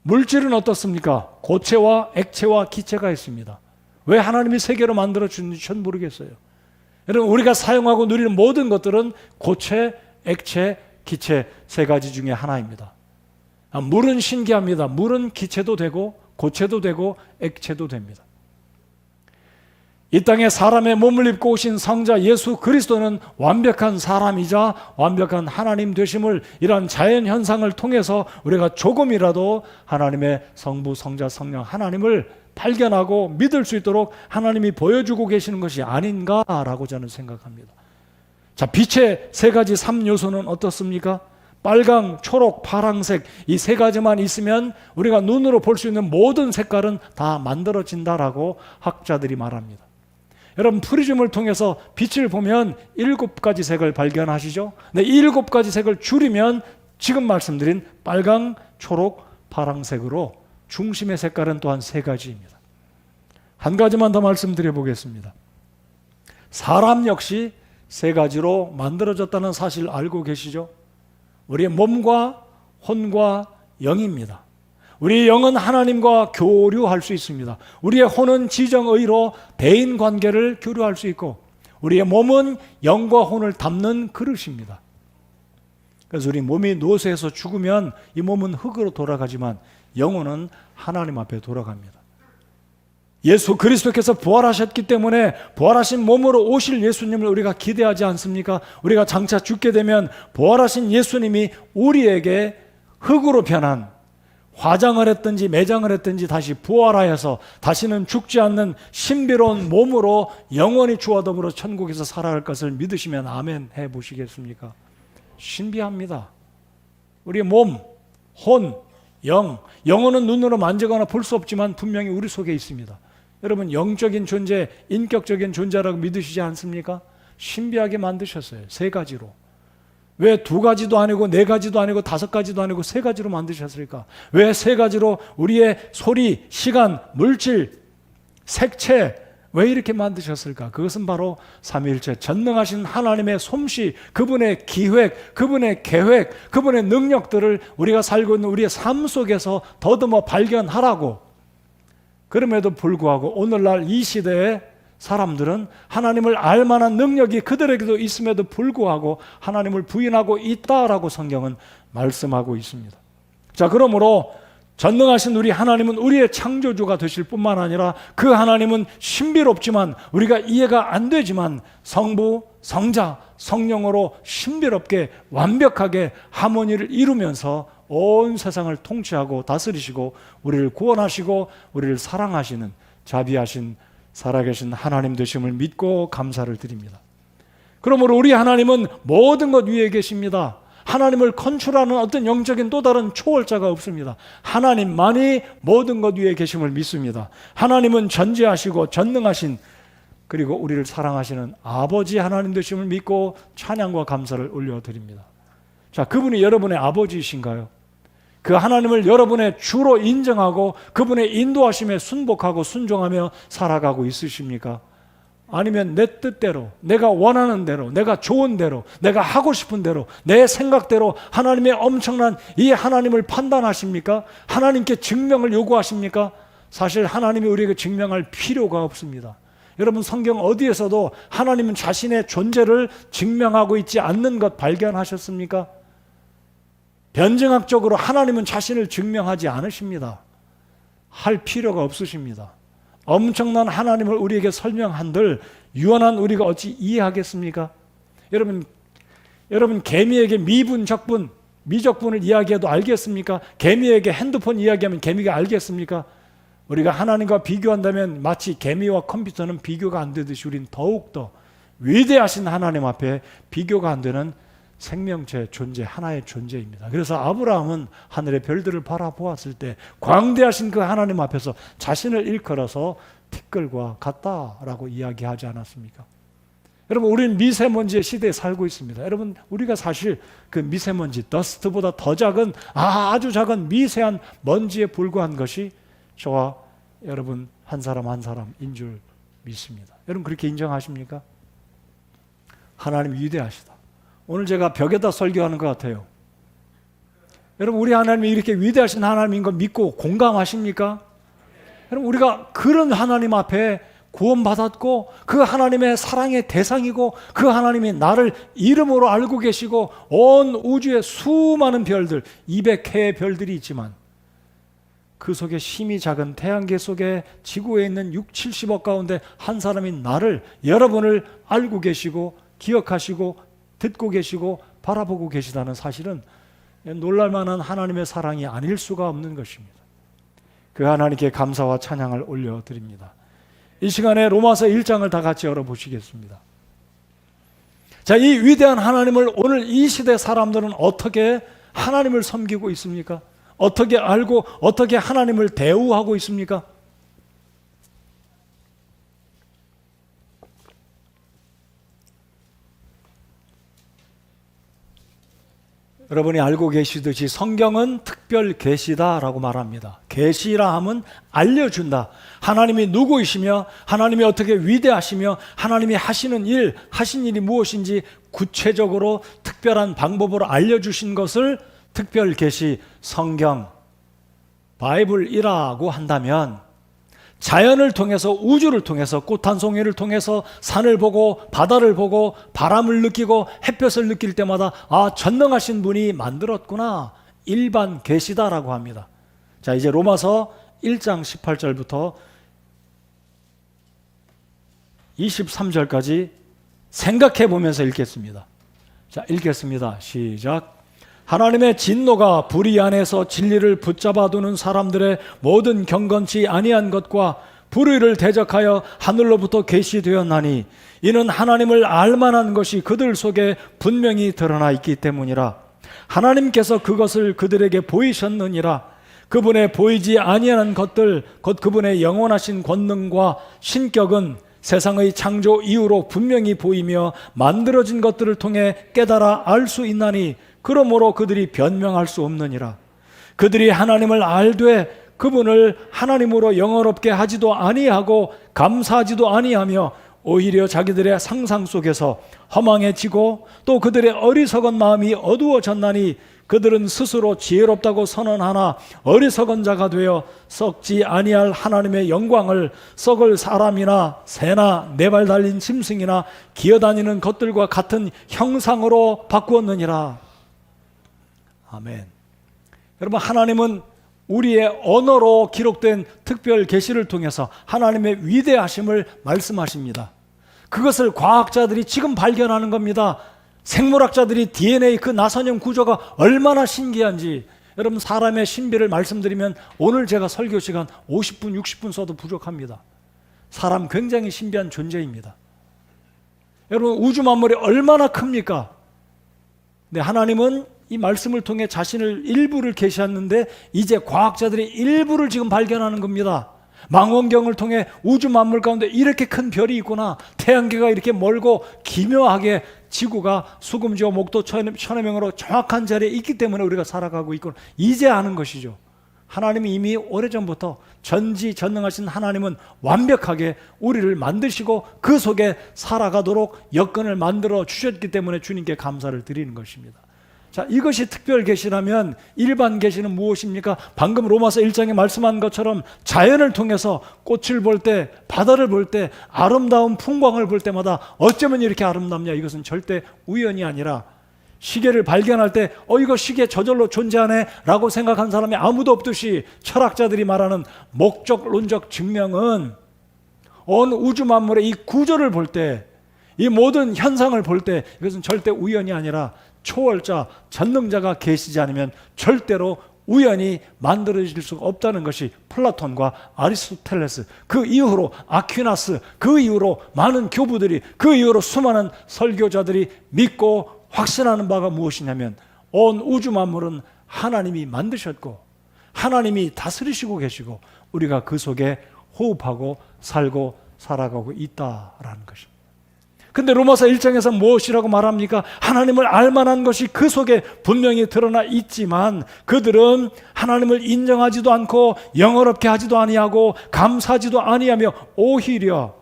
물질은 어떻습니까? 고체와 액체와 기체가 있습니다. 왜 하나님이 세 개로 만들어 주는지 전 모르겠어요. 여러분 우리가 사용하고 누리는 모든 것들은 고체, 액체, 기체 세 가지 중에 하나입니다. 물은 신기합니다. 물은 기체도 되고 고체도 되고 액체도 됩니다. 이 땅에 사람의 몸을 입고 오신 성자 예수 그리스도는 완벽한 사람이자 완벽한 하나님 되심을 이러한 자연 현상을 통해서 우리가 조금이라도 하나님의 성부, 성자, 성령 하나님을 발견하고 믿을 수 있도록 하나님이 보여주고 계시는 것이 아닌가라고 저는 생각합니다. 자, 빛의 세 가지 3요소는 어떻습니까? 빨강, 초록, 파랑색 이 세 가지만 있으면 우리가 눈으로 볼 수 있는 모든 색깔은 다 만들어진다라고 학자들이 말합니다. 여러분 프리즘을 통해서 빛을 보면 7가지 색을 발견하시죠? 네, 이 7가지 색을 줄이면 지금 말씀드린 빨강, 초록, 파랑색으로 중심의 색깔은 또한 3가지입니다. 한 가지만 더 말씀드려 보겠습니다. 사람 역시 3가지로 만들어졌다는 사실 알고 계시죠? 우리의 몸과 혼과 영입니다. 우리의 영은 하나님과 교류할 수 있습니다. 우리의 혼은 지정의로 대인관계를 교류할 수 있고 우리의 몸은 영과 혼을 담는 그릇입니다. 그래서 우리 몸이 노쇠해서 죽으면 이 몸은 흙으로 돌아가지만 영혼은 하나님 앞에 돌아갑니다. 예수 그리스도께서 부활하셨기 때문에 부활하신 몸으로 오실 예수님을 우리가 기대하지 않습니까? 우리가 장차 죽게 되면 부활하신 예수님이 우리에게 흙으로 변한 화장을 했든지 매장을 했든지 다시 부활하여서 다시는 죽지 않는 신비로운 몸으로 영원히 주와 더불어 천국에서 살아갈 것을 믿으시면 아멘 해보시겠습니까? 신비합니다. 우리의 몸, 혼, 영혼은 눈으로 만지거나 볼 수 없지만 분명히 우리 속에 있습니다. 여러분 영적인 존재, 인격적인 존재라고 믿으시지 않습니까? 신비하게 만드셨어요. 3가지로. 왜 2가지도 아니고 4가지도 아니고 5가지도 아니고 3가지로 만드셨을까? 왜 3가지로 우리의 소리, 시간, 물질, 색채 왜 이렇게 만드셨을까? 그것은 바로 삼위일체 전능하신 하나님의 솜씨, 그분의 기획, 그분의 계획, 그분의 능력들을 우리가 살고 있는 우리의 삶 속에서 더듬어 발견하라고. 그럼에도 불구하고 오늘날 이 시대에 사람들은 하나님을 알만한 능력이 그들에게도 있음에도 불구하고 하나님을 부인하고 있다라고 성경은 말씀하고 있습니다. 자, 그러므로 전능하신 우리 하나님은 우리의 창조주가 되실 뿐만 아니라 그 하나님은 신비롭지만 우리가 이해가 안 되지만 성부, 성자, 성령으로 신비롭게 완벽하게 하모니를 이루면서 온 세상을 통치하고 다스리시고 우리를 구원하시고 우리를 사랑하시는 자비하신 살아계신 하나님 되심을 믿고 감사를 드립니다. 그러므로 우리 하나님은 모든 것 위에 계십니다. 하나님을 컨트롤하는 어떤 영적인 또 다른 초월자가 없습니다. 하나님만이 모든 것 위에 계심을 믿습니다. 하나님은 전지하시고 전능하신 그리고 우리를 사랑하시는 아버지 하나님 되심을 믿고 찬양과 감사를 올려드립니다. 자, 그분이 여러분의 아버지이신가요? 그 하나님을 여러분의 주로 인정하고 그분의 인도하심에 순복하고 순종하며 살아가고 있으십니까? 아니면 내 뜻대로, 내가 원하는 대로, 내가 좋은 대로, 내가 하고 싶은 대로, 내 생각대로 하나님의 엄청난 이 하나님을 판단하십니까? 하나님께 증명을 요구하십니까? 사실 하나님이 우리에게 증명할 필요가 없습니다. 여러분 성경 어디에서도 하나님은 자신의 존재를 증명하고 있지 않는 것 발견하셨습니까? 변증학적으로 하나님은 자신을 증명하지 않으십니다. 할 필요가 없으십니다. 엄청난 하나님을 우리에게 설명한들 유한한 우리가 어찌 이해하겠습니까? 여러분 개미에게 미분, 적분, 미적분을 이야기해도 알겠습니까? 개미에게 핸드폰 이야기하면 개미가 알겠습니까? 우리가 하나님과 비교한다면 마치 개미와 컴퓨터는 비교가 안 되듯이 우리는 더욱더 위대하신 하나님 앞에 비교가 안 되는 생명체 존재, 하나의 존재입니다. 그래서 아브라함은 하늘의 별들을 바라보았을 때 광대하신 그 하나님 앞에서 자신을 일컬어서 티끌과 같다라고 이야기하지 않았습니까? 여러분, 우리는 미세먼지의 시대에 살고 있습니다. 여러분, 우리가 사실 그 미세먼지, 더스트보다 더 작은 아주 작은 미세한 먼지에 불과한 것이 저와 여러분 한 사람 한 사람인 줄 믿습니다. 여러분, 그렇게 인정하십니까? 하나님 위대하시다. 오늘 제가 벽에다 설교하는 것 같아요. 여러분, 우리 하나님이 이렇게 위대하신 하나님인 걸 믿고 공감하십니까? 여러분, 우리가 그런 하나님 앞에 구원받았고 그 하나님의 사랑의 대상이고 그 하나님이 나를 이름으로 알고 계시고 온 우주의 수많은 별들, 200해의 별들이 있지만 그 속에 힘이 작은 태양계 속에 지구에 있는 6, 70억 가운데 한 사람인 나를, 여러분을 알고 계시고 기억하시고 듣고 계시고 바라보고 계시다는 사실은 놀랄만한 하나님의 사랑이 아닐 수가 없는 것입니다. 그 하나님께 감사와 찬양을 올려드립니다. 이 시간에 로마서 1장을 다 같이 열어보시겠습니다. 자, 이 위대한 하나님을 오늘 이 시대 사람들은 어떻게 하나님을 섬기고 있습니까? 어떻게 알고 어떻게 하나님을 대우하고 있습니까? 여러분이 알고 계시듯이 성경은 특별 계시다라고 말합니다. 계시라 함은 알려준다. 하나님이 누구이시며 하나님이 어떻게 위대하시며 하나님이 하시는 일, 하신 일이 무엇인지 구체적으로 특별한 방법으로 알려주신 것을 특별 계시, 성경, 바이블이라고 한다면 자연을 통해서, 우주를 통해서, 꽃 한 송이를 통해서 산을 보고 바다를 보고 바람을 느끼고 햇볕을 느낄 때마다 전능하신 분이 만들었구나, 일반 계시다라고 합니다. 자, 이제 로마서 1장 18절부터 23절까지 생각해 보면서 읽겠습니다. 자, 읽겠습니다. 시작. 하나님의 진노가 불의 안에서 진리를 붙잡아 두는 사람들의 모든 경건치 아니한 것과 불의를 대적하여 하늘로부터 계시되었나니 이는 하나님을 알만한 것이 그들 속에 분명히 드러나 있기 때문이라. 하나님께서 그것을 그들에게 보이셨느니라. 그분의 보이지 아니하는 것들 곧 그분의 영원하신 권능과 신격은 세상의 창조 이후로 분명히 보이며 만들어진 것들을 통해 깨달아 알 수 있나니 그러므로 그들이 변명할 수 없느니라. 그들이 하나님을 알되 그분을 하나님으로 영원롭게 하지도 아니하고 감사하지도 아니하며 오히려 자기들의 상상 속에서 허망해지고 또 그들의 어리석은 마음이 어두워졌나니 그들은 스스로 지혜롭다고 선언하나 어리석은 자가 되어 썩지 아니할 하나님의 영광을 썩을 사람이나 새나 네 발 달린 짐승이나 기어다니는 것들과 같은 형상으로 바꾸었느니라. 아멘. 여러분, 하나님은 우리의 언어로 기록된 특별 계시를 통해서 하나님의 위대하심을 말씀하십니다. 그것을 과학자들이 지금 발견하는 겁니다. 생물학자들이 DNA 그 나선형 구조가 얼마나 신기한지. 여러분, 사람의 신비를 말씀드리면 오늘 제가 설교 시간 50분, 60분 써도 부족합니다. 사람 굉장히 신비한 존재입니다. 여러분, 우주 만물이 얼마나 큽니까? 네, 하나님은 이 말씀을 통해 자신을 일부를 계시했는데 이제 과학자들이 일부를 지금 발견하는 겁니다. 망원경을 통해 우주 만물 가운데 이렇게 큰 별이 있구나, 태양계가 이렇게 멀고 기묘하게 지구가 수금지와 목도 천해명으로 정확한 자리에 있기 때문에 우리가 살아가고 있구나, 이제 아는 것이죠. 하나님이 이미 오래전부터 전지전능하신 하나님은 완벽하게 우리를 만드시고 그 속에 살아가도록 여건을 만들어 주셨기 때문에 주님께 감사를 드리는 것입니다. 자, 이것이 특별 계시라면 일반 계시는 무엇입니까? 방금 로마서 1장에 말씀한 것처럼 자연을 통해서 꽃을 볼 때, 바다를 볼 때, 아름다운 풍광을 볼 때마다 어쩌면 이렇게 아름답냐, 이것은 절대 우연이 아니라 시계를 발견할 때 이거 시계 저절로 존재하네 라고 생각한 사람이 아무도 없듯이 철학자들이 말하는 목적론적 증명은 온 우주 만물의 이 구조를 볼 때, 이 모든 현상을 볼 때 이것은 절대 우연이 아니라 초월자, 전능자가 계시지 않으면 절대로 우연히 만들어질 수가 없다는 것이 플라톤과 아리스토텔레스, 그 이후로 아퀴나스, 그 이후로 많은 교부들이, 그 이후로 수많은 설교자들이 믿고 확신하는 바가 무엇이냐면 온 우주 만물은 하나님이 만드셨고 하나님이 다스리시고 계시고 우리가 그 속에 호흡하고 살고 살아가고 있다라는 것입니다. 근데 로마서 1장에서 무엇이라고 말합니까? 하나님을 알만한 것이 그 속에 분명히 드러나 있지만 그들은 하나님을 인정하지도 않고 영어롭게 하지도 아니하고 감사하지도 아니하며 오히려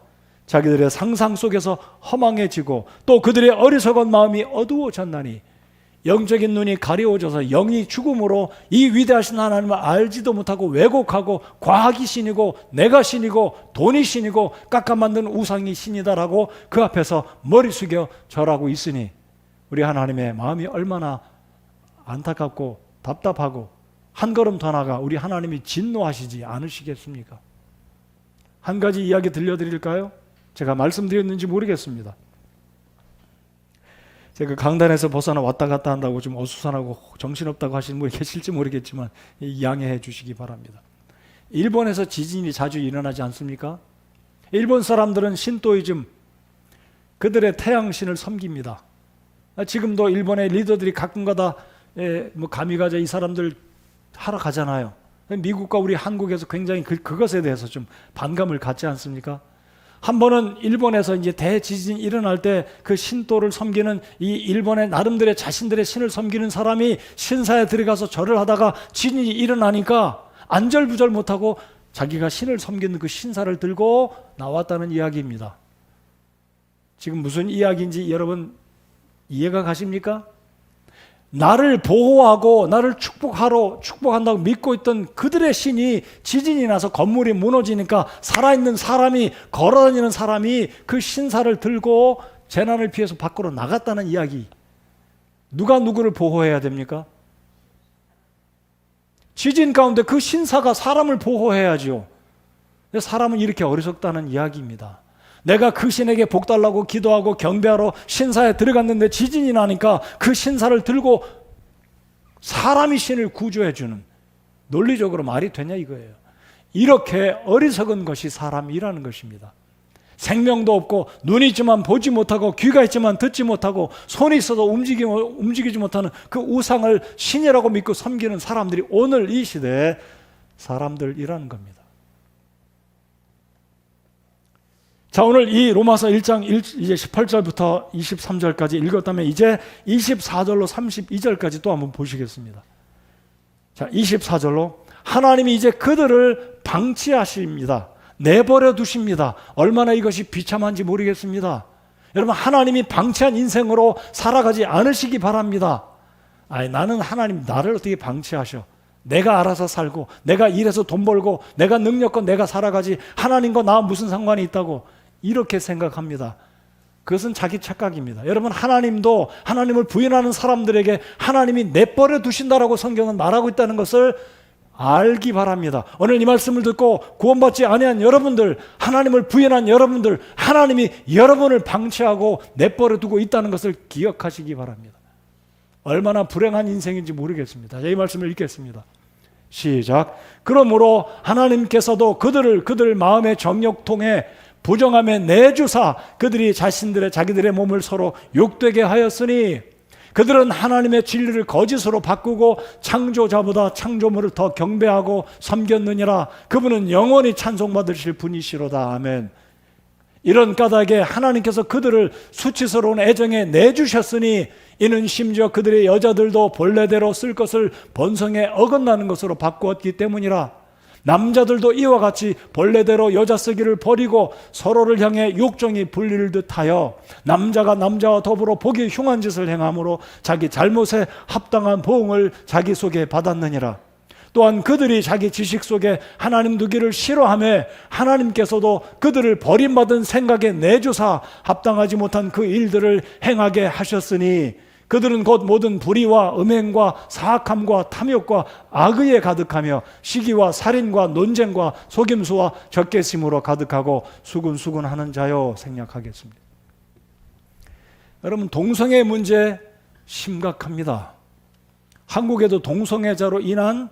자기들의 상상 속에서 허망해지고 또 그들의 어리석은 마음이 어두워졌나니 영적인 눈이 가려워져서 영이 죽음으로 이 위대하신 하나님을 알지도 못하고 왜곡하고 과학이 신이고 내가 신이고 돈이 신이고 깎아 만든 우상이 신이다라고 그 앞에서 머리 숙여 절하고 있으니 우리 하나님의 마음이 얼마나 안타깝고 답답하고 한 걸음 더 나가 우리 하나님이 진노하시지 않으시겠습니까? 한 가지 이야기 들려드릴까요? 제가 말씀드렸는지 모르겠습니다. 제가 강단에서 벗어나 왔다 갔다 한다고 좀 어수선하고 정신없다고 하시는 분이 계실지 모르겠지만 양해해 주시기 바랍니다. 일본에서 지진이 자주 일어나지 않습니까? 일본 사람들은 신토이즘, 그들의 태양신을 섬깁니다. 지금도 일본의 리더들이 가끔가다 가미가자 이 사람들 하러 가잖아요. 미국과 우리 한국에서 굉장히 그것에 대해서 좀 반감을 갖지 않습니까? 한 번은 일본에서 이제 대지진이 일어날 때 그 신도를 섬기는 이 일본의 나름대로 자신들의 신을 섬기는 사람이 신사에 들어가서 절을 하다가 지진이 일어나니까 안절부절 못하고 자기가 신을 섬기는 그 신사를 들고 나왔다는 이야기입니다. 지금 무슨 이야기인지 여러분 이해가 가십니까? 나를 보호하고 나를 축복한다고 믿고 있던 그들의 신이 지진이 나서 건물이 무너지니까 살아있는 사람이, 걸어다니는 사람이 그 신사를 들고 재난을 피해서 밖으로 나갔다는 이야기. 누가 누구를 보호해야 됩니까? 지진 가운데 그 신사가 사람을 보호해야죠. 사람은 이렇게 어리석다는 이야기입니다. 내가 그 신에게 복 달라고 기도하고 경배하러 신사에 들어갔는데 지진이 나니까 그 신사를 들고 사람이 신을 구조해 주는, 논리적으로 말이 되냐 이거예요. 이렇게 어리석은 것이 사람이라는 것입니다. 생명도 없고 눈이 있지만 보지 못하고 귀가 있지만 듣지 못하고 손이 있어도 움직이지 못하는 그 우상을 신이라고 믿고 섬기는 사람들이 오늘 이 시대의 사람들이라는 겁니다. 자, 오늘 이 로마서 1장 이제 18절부터 23절까지 읽었다면 이제 24절로 32절까지 또 한번 보시겠습니다. 자, 24절로 하나님이 이제 그들을 방치하십니다. 내버려 두십니다. 얼마나 이것이 비참한지 모르겠습니다. 여러분, 하나님이 방치한 인생으로 살아가지 않으시기 바랍니다. 나는 하나님 나를 어떻게 방치하셔? 내가 알아서 살고 내가 일해서 돈 벌고 내가 능력껏 내가 살아가지 하나님과 나 무슨 상관이 있다고 이렇게 생각합니다. 그것은 자기 착각입니다. 여러분, 하나님도 하나님을 부인하는 사람들에게 하나님이 내버려 두신다라고 성경은 말하고 있다는 것을 알기 바랍니다. 오늘 이 말씀을 듣고 구원받지 아니한 여러분들, 하나님을 부인한 여러분들, 하나님이 여러분을 방치하고 내버려 두고 있다는 것을 기억하시기 바랍니다. 얼마나 불행한 인생인지 모르겠습니다. 이 말씀을 읽겠습니다. 시작. 그러므로 하나님께서도 그들 마음의 정욕통에 부정함에 내주사 그들이 자기들의 몸을 서로 욕되게 하였으니 그들은 하나님의 진리를 거짓으로 바꾸고 창조자보다 창조물을 더 경배하고 섬겼느니라. 그분은 영원히 찬송받으실 분이시로다. 아멘. 이런 까닭에 하나님께서 그들을 수치스러운 애정에 내주셨으니 이는 심지어 그들의 여자들도 본래대로 쓸 것을 본성에 어긋나는 것으로 바꾸었기 때문이라. 남자들도 이와 같이 본래대로 여자 쓰기를 버리고 서로를 향해 욕정이 불릴 듯하여 남자가 남자와 더불어 보기 흉한 짓을 행함으로 자기 잘못에 합당한 보응을 자기 속에 받았느니라. 또한 그들이 자기 지식 속에 하나님 두기를 싫어하며 하나님께서도 그들을 버림받은 생각에 내주사 합당하지 못한 그 일들을 행하게 하셨으니 그들은 곧 모든 불의와 음행과 사악함과 탐욕과 악의에 가득하며 시기와 살인과 논쟁과 속임수와 적개심으로 가득하고 수군수군하는 자요. 생략하겠습니다. 여러분, 동성애 문제 심각합니다. 한국에도 동성애자로 인한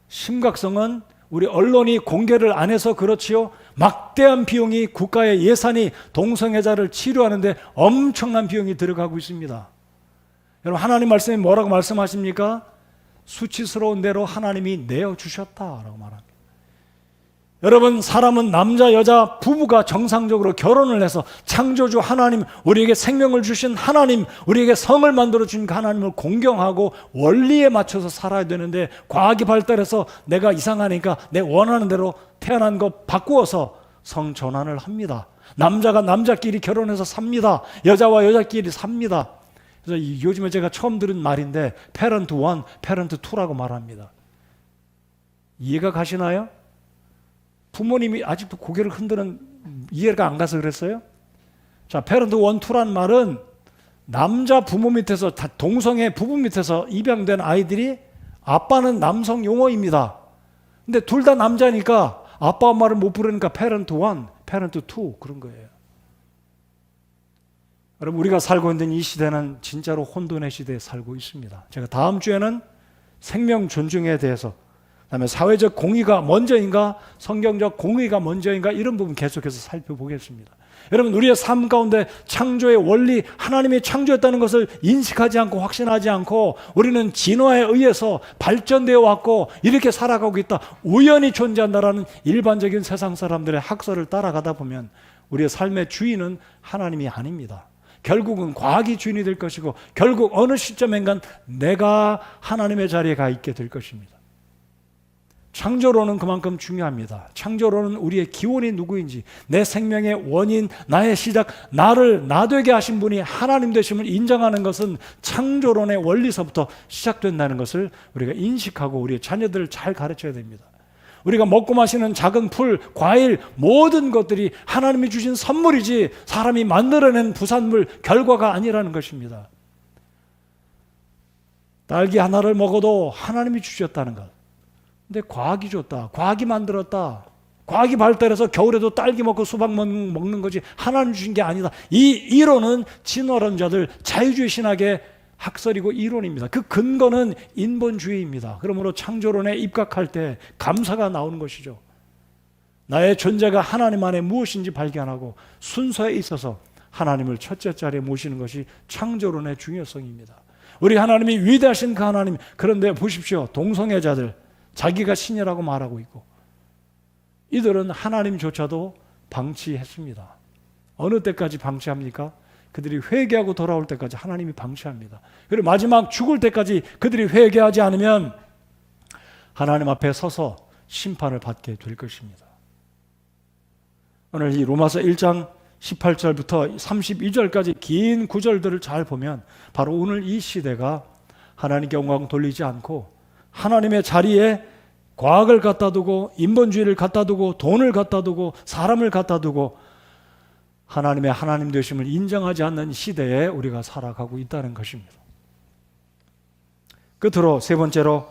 심각성은 우리 언론이 공개를 안 해서 그렇지요. 막대한 비용이 국가의 예산이 동성애자를 치료하는데 엄청난 비용이 들어가고 있습니다. 여러분 하나님 말씀이 뭐라고 말씀하십니까? 수치스러운 대로 하나님이 내어주셨다라고 말합니다. 여러분 사람은 남자 여자 부부가 정상적으로 결혼을 해서 창조주 하나님, 우리에게 생명을 주신 하나님, 우리에게 성을 만들어 주신 그 하나님을 공경하고 원리에 맞춰서 살아야 되는데 과학이 발달해서 내가 이상하니까 내 원하는 대로 태어난 거 바꾸어서 성 전환을 합니다. 남자가 남자끼리 결혼해서 삽니다. 여자와 여자끼리 삽니다. 그래서 요즘에 제가 처음 들은 말인데 패런트 1, 패런트 2라고 말합니다. 이해가 가시나요? 부모님이 아직도 고개를 흔드는, 이해가 안 가서 그랬어요? 자, 패런트 1, 2란 말은 남자 부모 밑에서, 동성애 부부 밑에서 입양된 아이들이 아빠는 남성 용어입니다. 근데 둘 다 남자니까 아빠 엄마를 못 부르니까 패런트 1, 패런트 2 그런 거예요. 여러분 우리가 살고 있는 이 시대는 진짜로 혼돈의 시대에 살고 있습니다. 제가 다음 주에는 생명 존중에 대해서, 그다음에 사회적 공의가 먼저인가 성경적 공의가 먼저인가 이런 부분 계속해서 살펴보겠습니다. 여러분 우리의 삶 가운데 창조의 원리, 하나님이 창조했다는 것을 인식하지 않고 확신하지 않고 우리는 진화에 의해서 발전되어 왔고 이렇게 살아가고 있다, 우연히 존재한다라는 일반적인 세상 사람들의 학설을 따라가다 보면 우리의 삶의 주인은 하나님이 아닙니다. 결국은 과학이 주인이 될 것이고 결국 어느 시점엔간 내가 하나님의 자리에 가 있게 될 것입니다. 창조론은 그만큼 중요합니다. 창조론은 우리의 기원이 누구인지, 내 생명의 원인, 나의 시작, 나를 나되게 하신 분이 하나님 되심을 인정하는 것은 창조론의 원리서부터 시작된다는 것을 우리가 인식하고 우리의 자녀들을 잘 가르쳐야 됩니다. 우리가 먹고 마시는 작은 풀, 과일, 모든 것들이 하나님이 주신 선물이지 사람이 만들어낸 부산물, 결과가 아니라는 것입니다. 딸기 하나를 먹어도 하나님이 주셨다는 것. 근데 과학이 줬다, 과학이 만들었다, 과학이 발달해서 겨울에도 딸기 먹고 수박 먹는 거지 하나님 주신 게 아니다. 이 이론은 진화론자들 자유주의 신학의 학설이고 이론입니다. 그 근거는 인본주의입니다. 그러므로 창조론에 입각할 때 감사가 나오는 것이죠. 나의 존재가 하나님 안에 무엇인지 발견하고 순서에 있어서 하나님을 첫째 자리에 모시는 것이 창조론의 중요성입니다. 우리 하나님이 위대하신 그 하나님, 그런데 보십시오. 동성애자들 자기가 신이라고 말하고 있고 이들은 하나님조차도 방치했습니다. 어느 때까지 방치합니까? 그들이 회개하고 돌아올 때까지 하나님이 방치합니다. 그리고 마지막 죽을 때까지 그들이 회개하지 않으면 하나님 앞에 서서 심판을 받게 될 것입니다. 오늘 이 로마서 1장 18절부터 32절까지 긴 구절들을 잘 보면 바로 오늘 이 시대가 하나님께 영광 돌리지 않고 하나님의 자리에 과학을 갖다 두고 인본주의를 갖다 두고 돈을 갖다 두고 사람을 갖다 두고 하나님의 하나님 되심을 인정하지 않는 시대에 우리가 살아가고 있다는 것입니다. 끝으로 세 번째로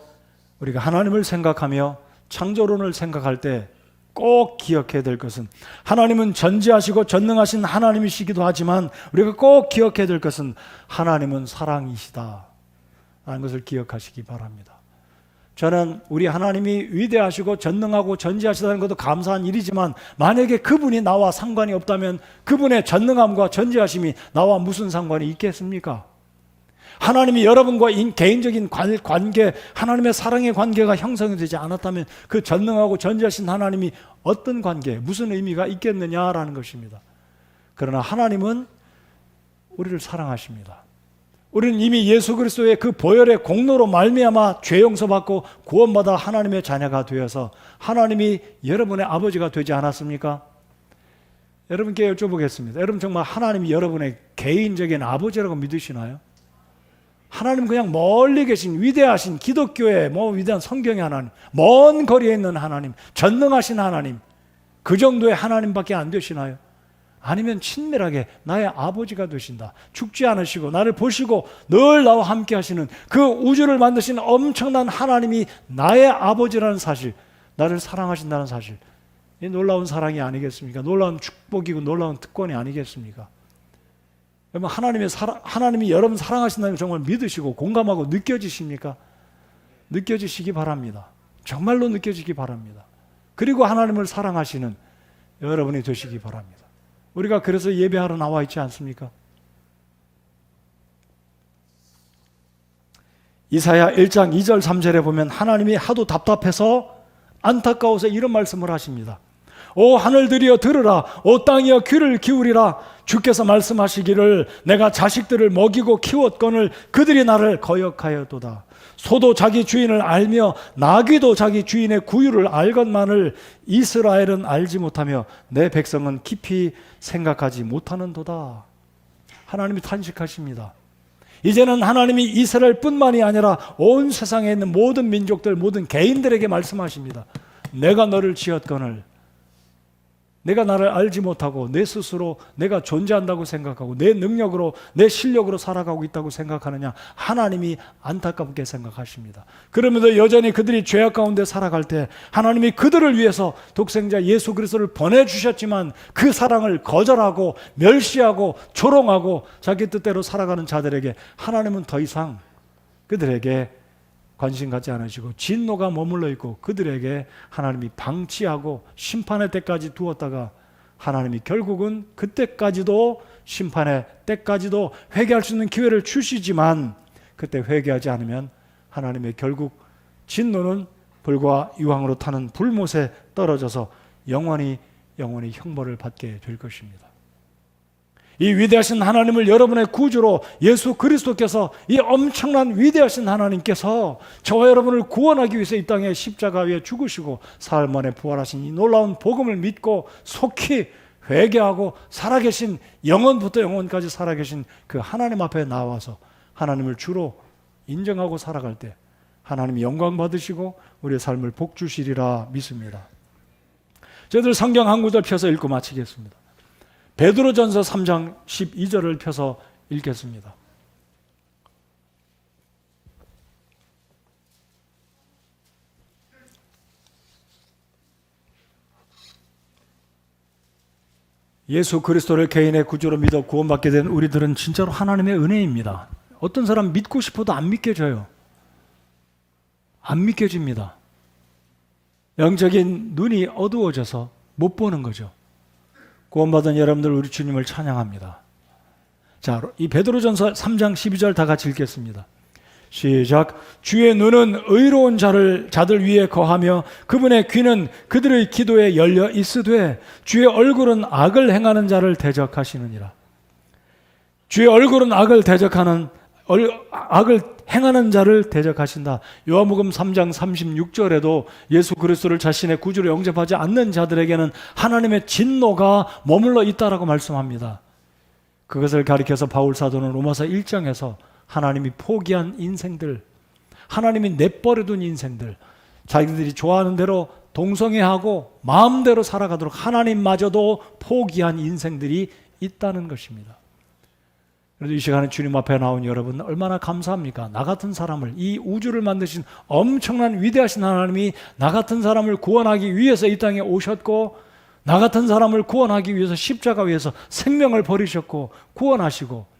우리가 하나님을 생각하며 창조론을 생각할 때 꼭 기억해야 될 것은, 하나님은 전지하시고 전능하신 하나님이시기도 하지만 우리가 꼭 기억해야 될 것은 하나님은 사랑이시다 라는 것을 기억하시기 바랍니다. 저는 우리 하나님이 위대하시고 전능하고 전지하시다는 것도 감사한 일이지만 만약에 그분이 나와 상관이 없다면 그분의 전능함과 전지하심이 나와 무슨 상관이 있겠습니까? 하나님이 여러분과 개인적인 관계, 하나님의 사랑의 관계가 형성이 되지 않았다면 그 전능하고 전지하신 하나님이 어떤 관계, 무슨 의미가 있겠느냐라는 것입니다. 그러나 하나님은 우리를 사랑하십니다. 우리는 이미 예수 그리스도의 그 보혈의 공로로 말미암아 죄 용서받고 구원받아 하나님의 자녀가 되어서 하나님이 여러분의 아버지가 되지 않았습니까? 여러분께 여쭤보겠습니다. 여러분 정말 하나님이 여러분의 개인적인 아버지라고 믿으시나요? 하나님 그냥 멀리 계신 위대하신 기독교의 위대한 성경의 하나님, 먼 거리에 있는 하나님, 전능하신 하나님, 그 정도의 하나님밖에 안 되시나요? 아니면 친밀하게 나의 아버지가 되신다, 죽지 않으시고 나를 보시고 늘 나와 함께 하시는 그 우주를 만드신 엄청난 하나님이 나의 아버지라는 사실, 나를 사랑하신다는 사실, 이 놀라운 사랑이 아니겠습니까? 놀라운 축복이고 놀라운 특권이 아니겠습니까? 여러분 하나님이 여러분 사랑하신다는 걸 정말 믿으시고 공감하고 느껴지십니까? 느껴지시기 바랍니다. 정말로 느껴지기 바랍니다. 그리고 하나님을 사랑하시는 여러분이 되시기 바랍니다. 우리가 그래서 예배하러 나와 있지 않습니까? 이사야 1장 2절 3절에 보면 하나님이 하도 답답해서 안타까워서 이런 말씀을 하십니다. 오 하늘들이여 들으라, 오 땅이여 귀를 기울이라. 주께서 말씀하시기를 내가 자식들을 먹이고 키웠거늘 그들이 나를 거역하였도다. 소도 자기 주인을 알며 나귀도 자기 주인의 구유를 알건만을 이스라엘은 알지 못하며 내 백성은 깊이 생각하지 못하는도다. 하나님이 탄식하십니다. 이제는 하나님이 이스라엘뿐만이 아니라 온 세상에 있는 모든 민족들, 모든 개인들에게 말씀하십니다. 내가 너를 지었거늘 내가 나를 알지 못하고 내 스스로 내가 존재한다고 생각하고 내 능력으로 내 실력으로 살아가고 있다고 생각하느냐. 하나님이 안타깝게 생각하십니다. 그러면서 여전히 그들이 죄악 가운데 살아갈 때 하나님이 그들을 위해서 독생자 예수 그리스도를 보내주셨지만 그 사랑을 거절하고 멸시하고 조롱하고 자기 뜻대로 살아가는 자들에게 하나님은 더 이상 그들에게 관심 갖지 않으시고 진노가 머물러 있고 그들에게 하나님이 방치하고 심판의 때까지 두었다가 하나님이 결국은 그때까지도 심판의 때까지도 회개할 수 있는 기회를 주시지만 그때 회개하지 않으면 하나님의 결국 진노는 불과 유황으로 타는 불못에 떨어져서 영원히 형벌을 받게 될 것입니다. 이 위대하신 하나님을 여러분의 구주로 예수 그리스도께서 이 엄청난 위대하신 하나님께서 저와 여러분을 구원하기 위해서 이 땅에 십자가 위에 죽으시고 사흘 만에 부활하신 이 놀라운 복음을 믿고 속히 회개하고 살아계신 영원부터 영원까지 살아계신 그 하나님 앞에 나와서 하나님을 주로 인정하고 살아갈 때 하나님이 영광 받으시고 우리의 삶을 복 주시리라 믿습니다. 저희들 성경 한 구절 펴서 읽고 마치겠습니다. 베드로전서 3장 12절을 펴서 읽겠습니다. 예수 그리스도를 개인의 구주로 믿어 구원받게 된 우리들은 진짜로 하나님의 은혜입니다. 어떤 사람 믿고 싶어도 안 믿겨져요. 안 믿겨집니다. 영적인 눈이 어두워져서 못 보는 거죠. 구원받은 여러분들 우리 주님을 찬양합니다. 자, 이 베드로전서 3장 12절 다 같이 읽겠습니다. 시작. 주의 눈은 의로운 자들 위에 거하며 그분의 귀는 그들의 기도에 열려 있으되 주의 얼굴은 악을 행하는 자를 대적하시느니라. 주의 얼굴은 악을 행하는 자를 대적하신다. 요한복음 3장 36절에도 예수 그리스도를 자신의 구주로 영접하지 않는 자들에게는 하나님의 진노가 머물러 있다라고 말씀합니다. 그것을 가리켜서 바울 사도는 로마서 1장에서 하나님이 포기한 인생들, 하나님이 내버려둔 인생들, 자기들이 좋아하는 대로 동성애하고 마음대로 살아가도록 하나님마저도 포기한 인생들이 있다는 것입니다. 그래도 이 시간에 주님 앞에 나온 여러분 얼마나 감사합니까? 나 같은 사람을, 이 우주를 만드신 엄청난 위대하신 하나님이 나 같은 사람을 구원하기 위해서 이 땅에 오셨고 나 같은 사람을 구원하기 위해서 십자가 위에서 생명을 버리셨고 구원하시고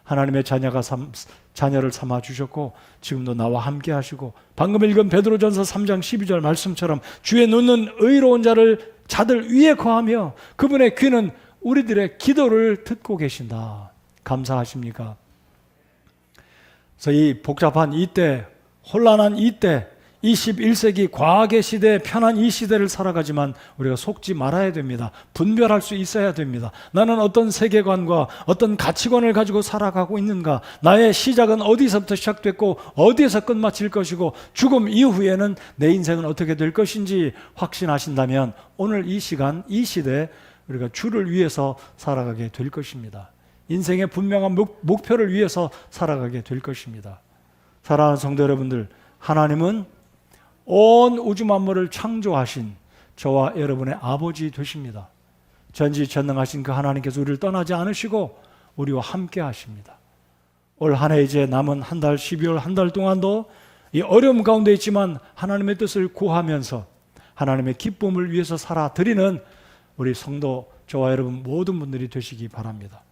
하나님의 자녀를 삼아 주셨고 지금도 나와 함께 하시고 방금 읽은 베드로전서 3장 12절 말씀처럼 주의 눈은 의로운 자들 위에 거하며 그분의 귀는 우리들의 기도를 듣고 계신다. 감사하십니까? 그래서 이 복잡한 이때, 혼란한 이때, 21세기 과학의 시대에 편한 이 시대를 살아가지만 우리가 속지 말아야 됩니다. 분별할 수 있어야 됩니다. 나는 어떤 세계관과 어떤 가치관을 가지고 살아가고 있는가? 나의 시작은 어디서부터 시작됐고 어디에서 끝마칠 것이고 죽음 이후에는 내 인생은 어떻게 될 것인지 확신하신다면 오늘 이 시간, 이 시대에 우리가 주를 위해서 살아가게 될 것입니다. 인생의 분명한 목표를 위해서 살아가게 될 것입니다. 사랑하는 성도 여러분들, 하나님은 온 우주 만물을 창조하신 저와 여러분의 아버지 되십니다. 전지전능하신 그 하나님께서 우리를 떠나지 않으시고 우리와 함께 하십니다. 올 한 해 이제 남은 한 달, 12월 한 달 동안도 이 어려움 가운데 있지만 하나님의 뜻을 구하면서 하나님의 기쁨을 위해서 살아드리는 우리 성도, 저와 여러분 모든 분들이 되시기 바랍니다.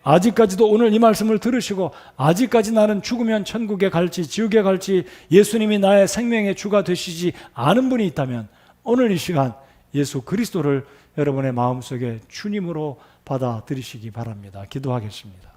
아직까지도 오늘 이 말씀을 들으시고 아직까지 나는 죽으면 천국에 갈지 지옥에 갈지 예수님이 나의 생명의 주가 되시지 않은 분이 있다면 오늘 이 시간 예수 그리스도를 여러분의 마음속에 주님으로 받아들이시기 바랍니다. 기도하겠습니다.